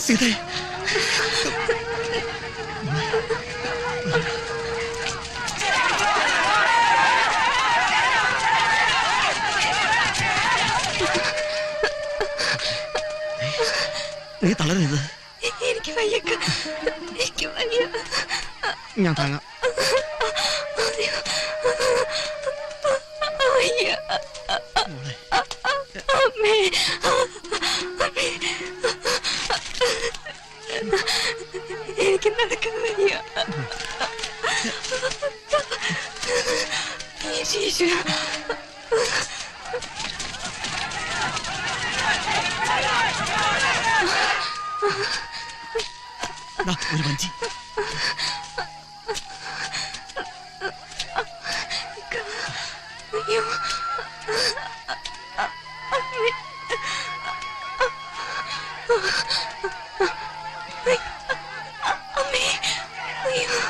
സീതേ, നീ തളരരുത്. എനിക്ക് വയ്യ, എനിക്ക് വയ്യ. ഞാൻ താങ്ങാം. വയ്യ. അമ്മേ, എനിക്ക് നടക്കാൻ വയ്യ. ഈശ്വരാ. ഒരു വഞ്ചി. അയ്യോ, അമ്മേ, അയ്യോ.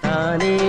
താനേ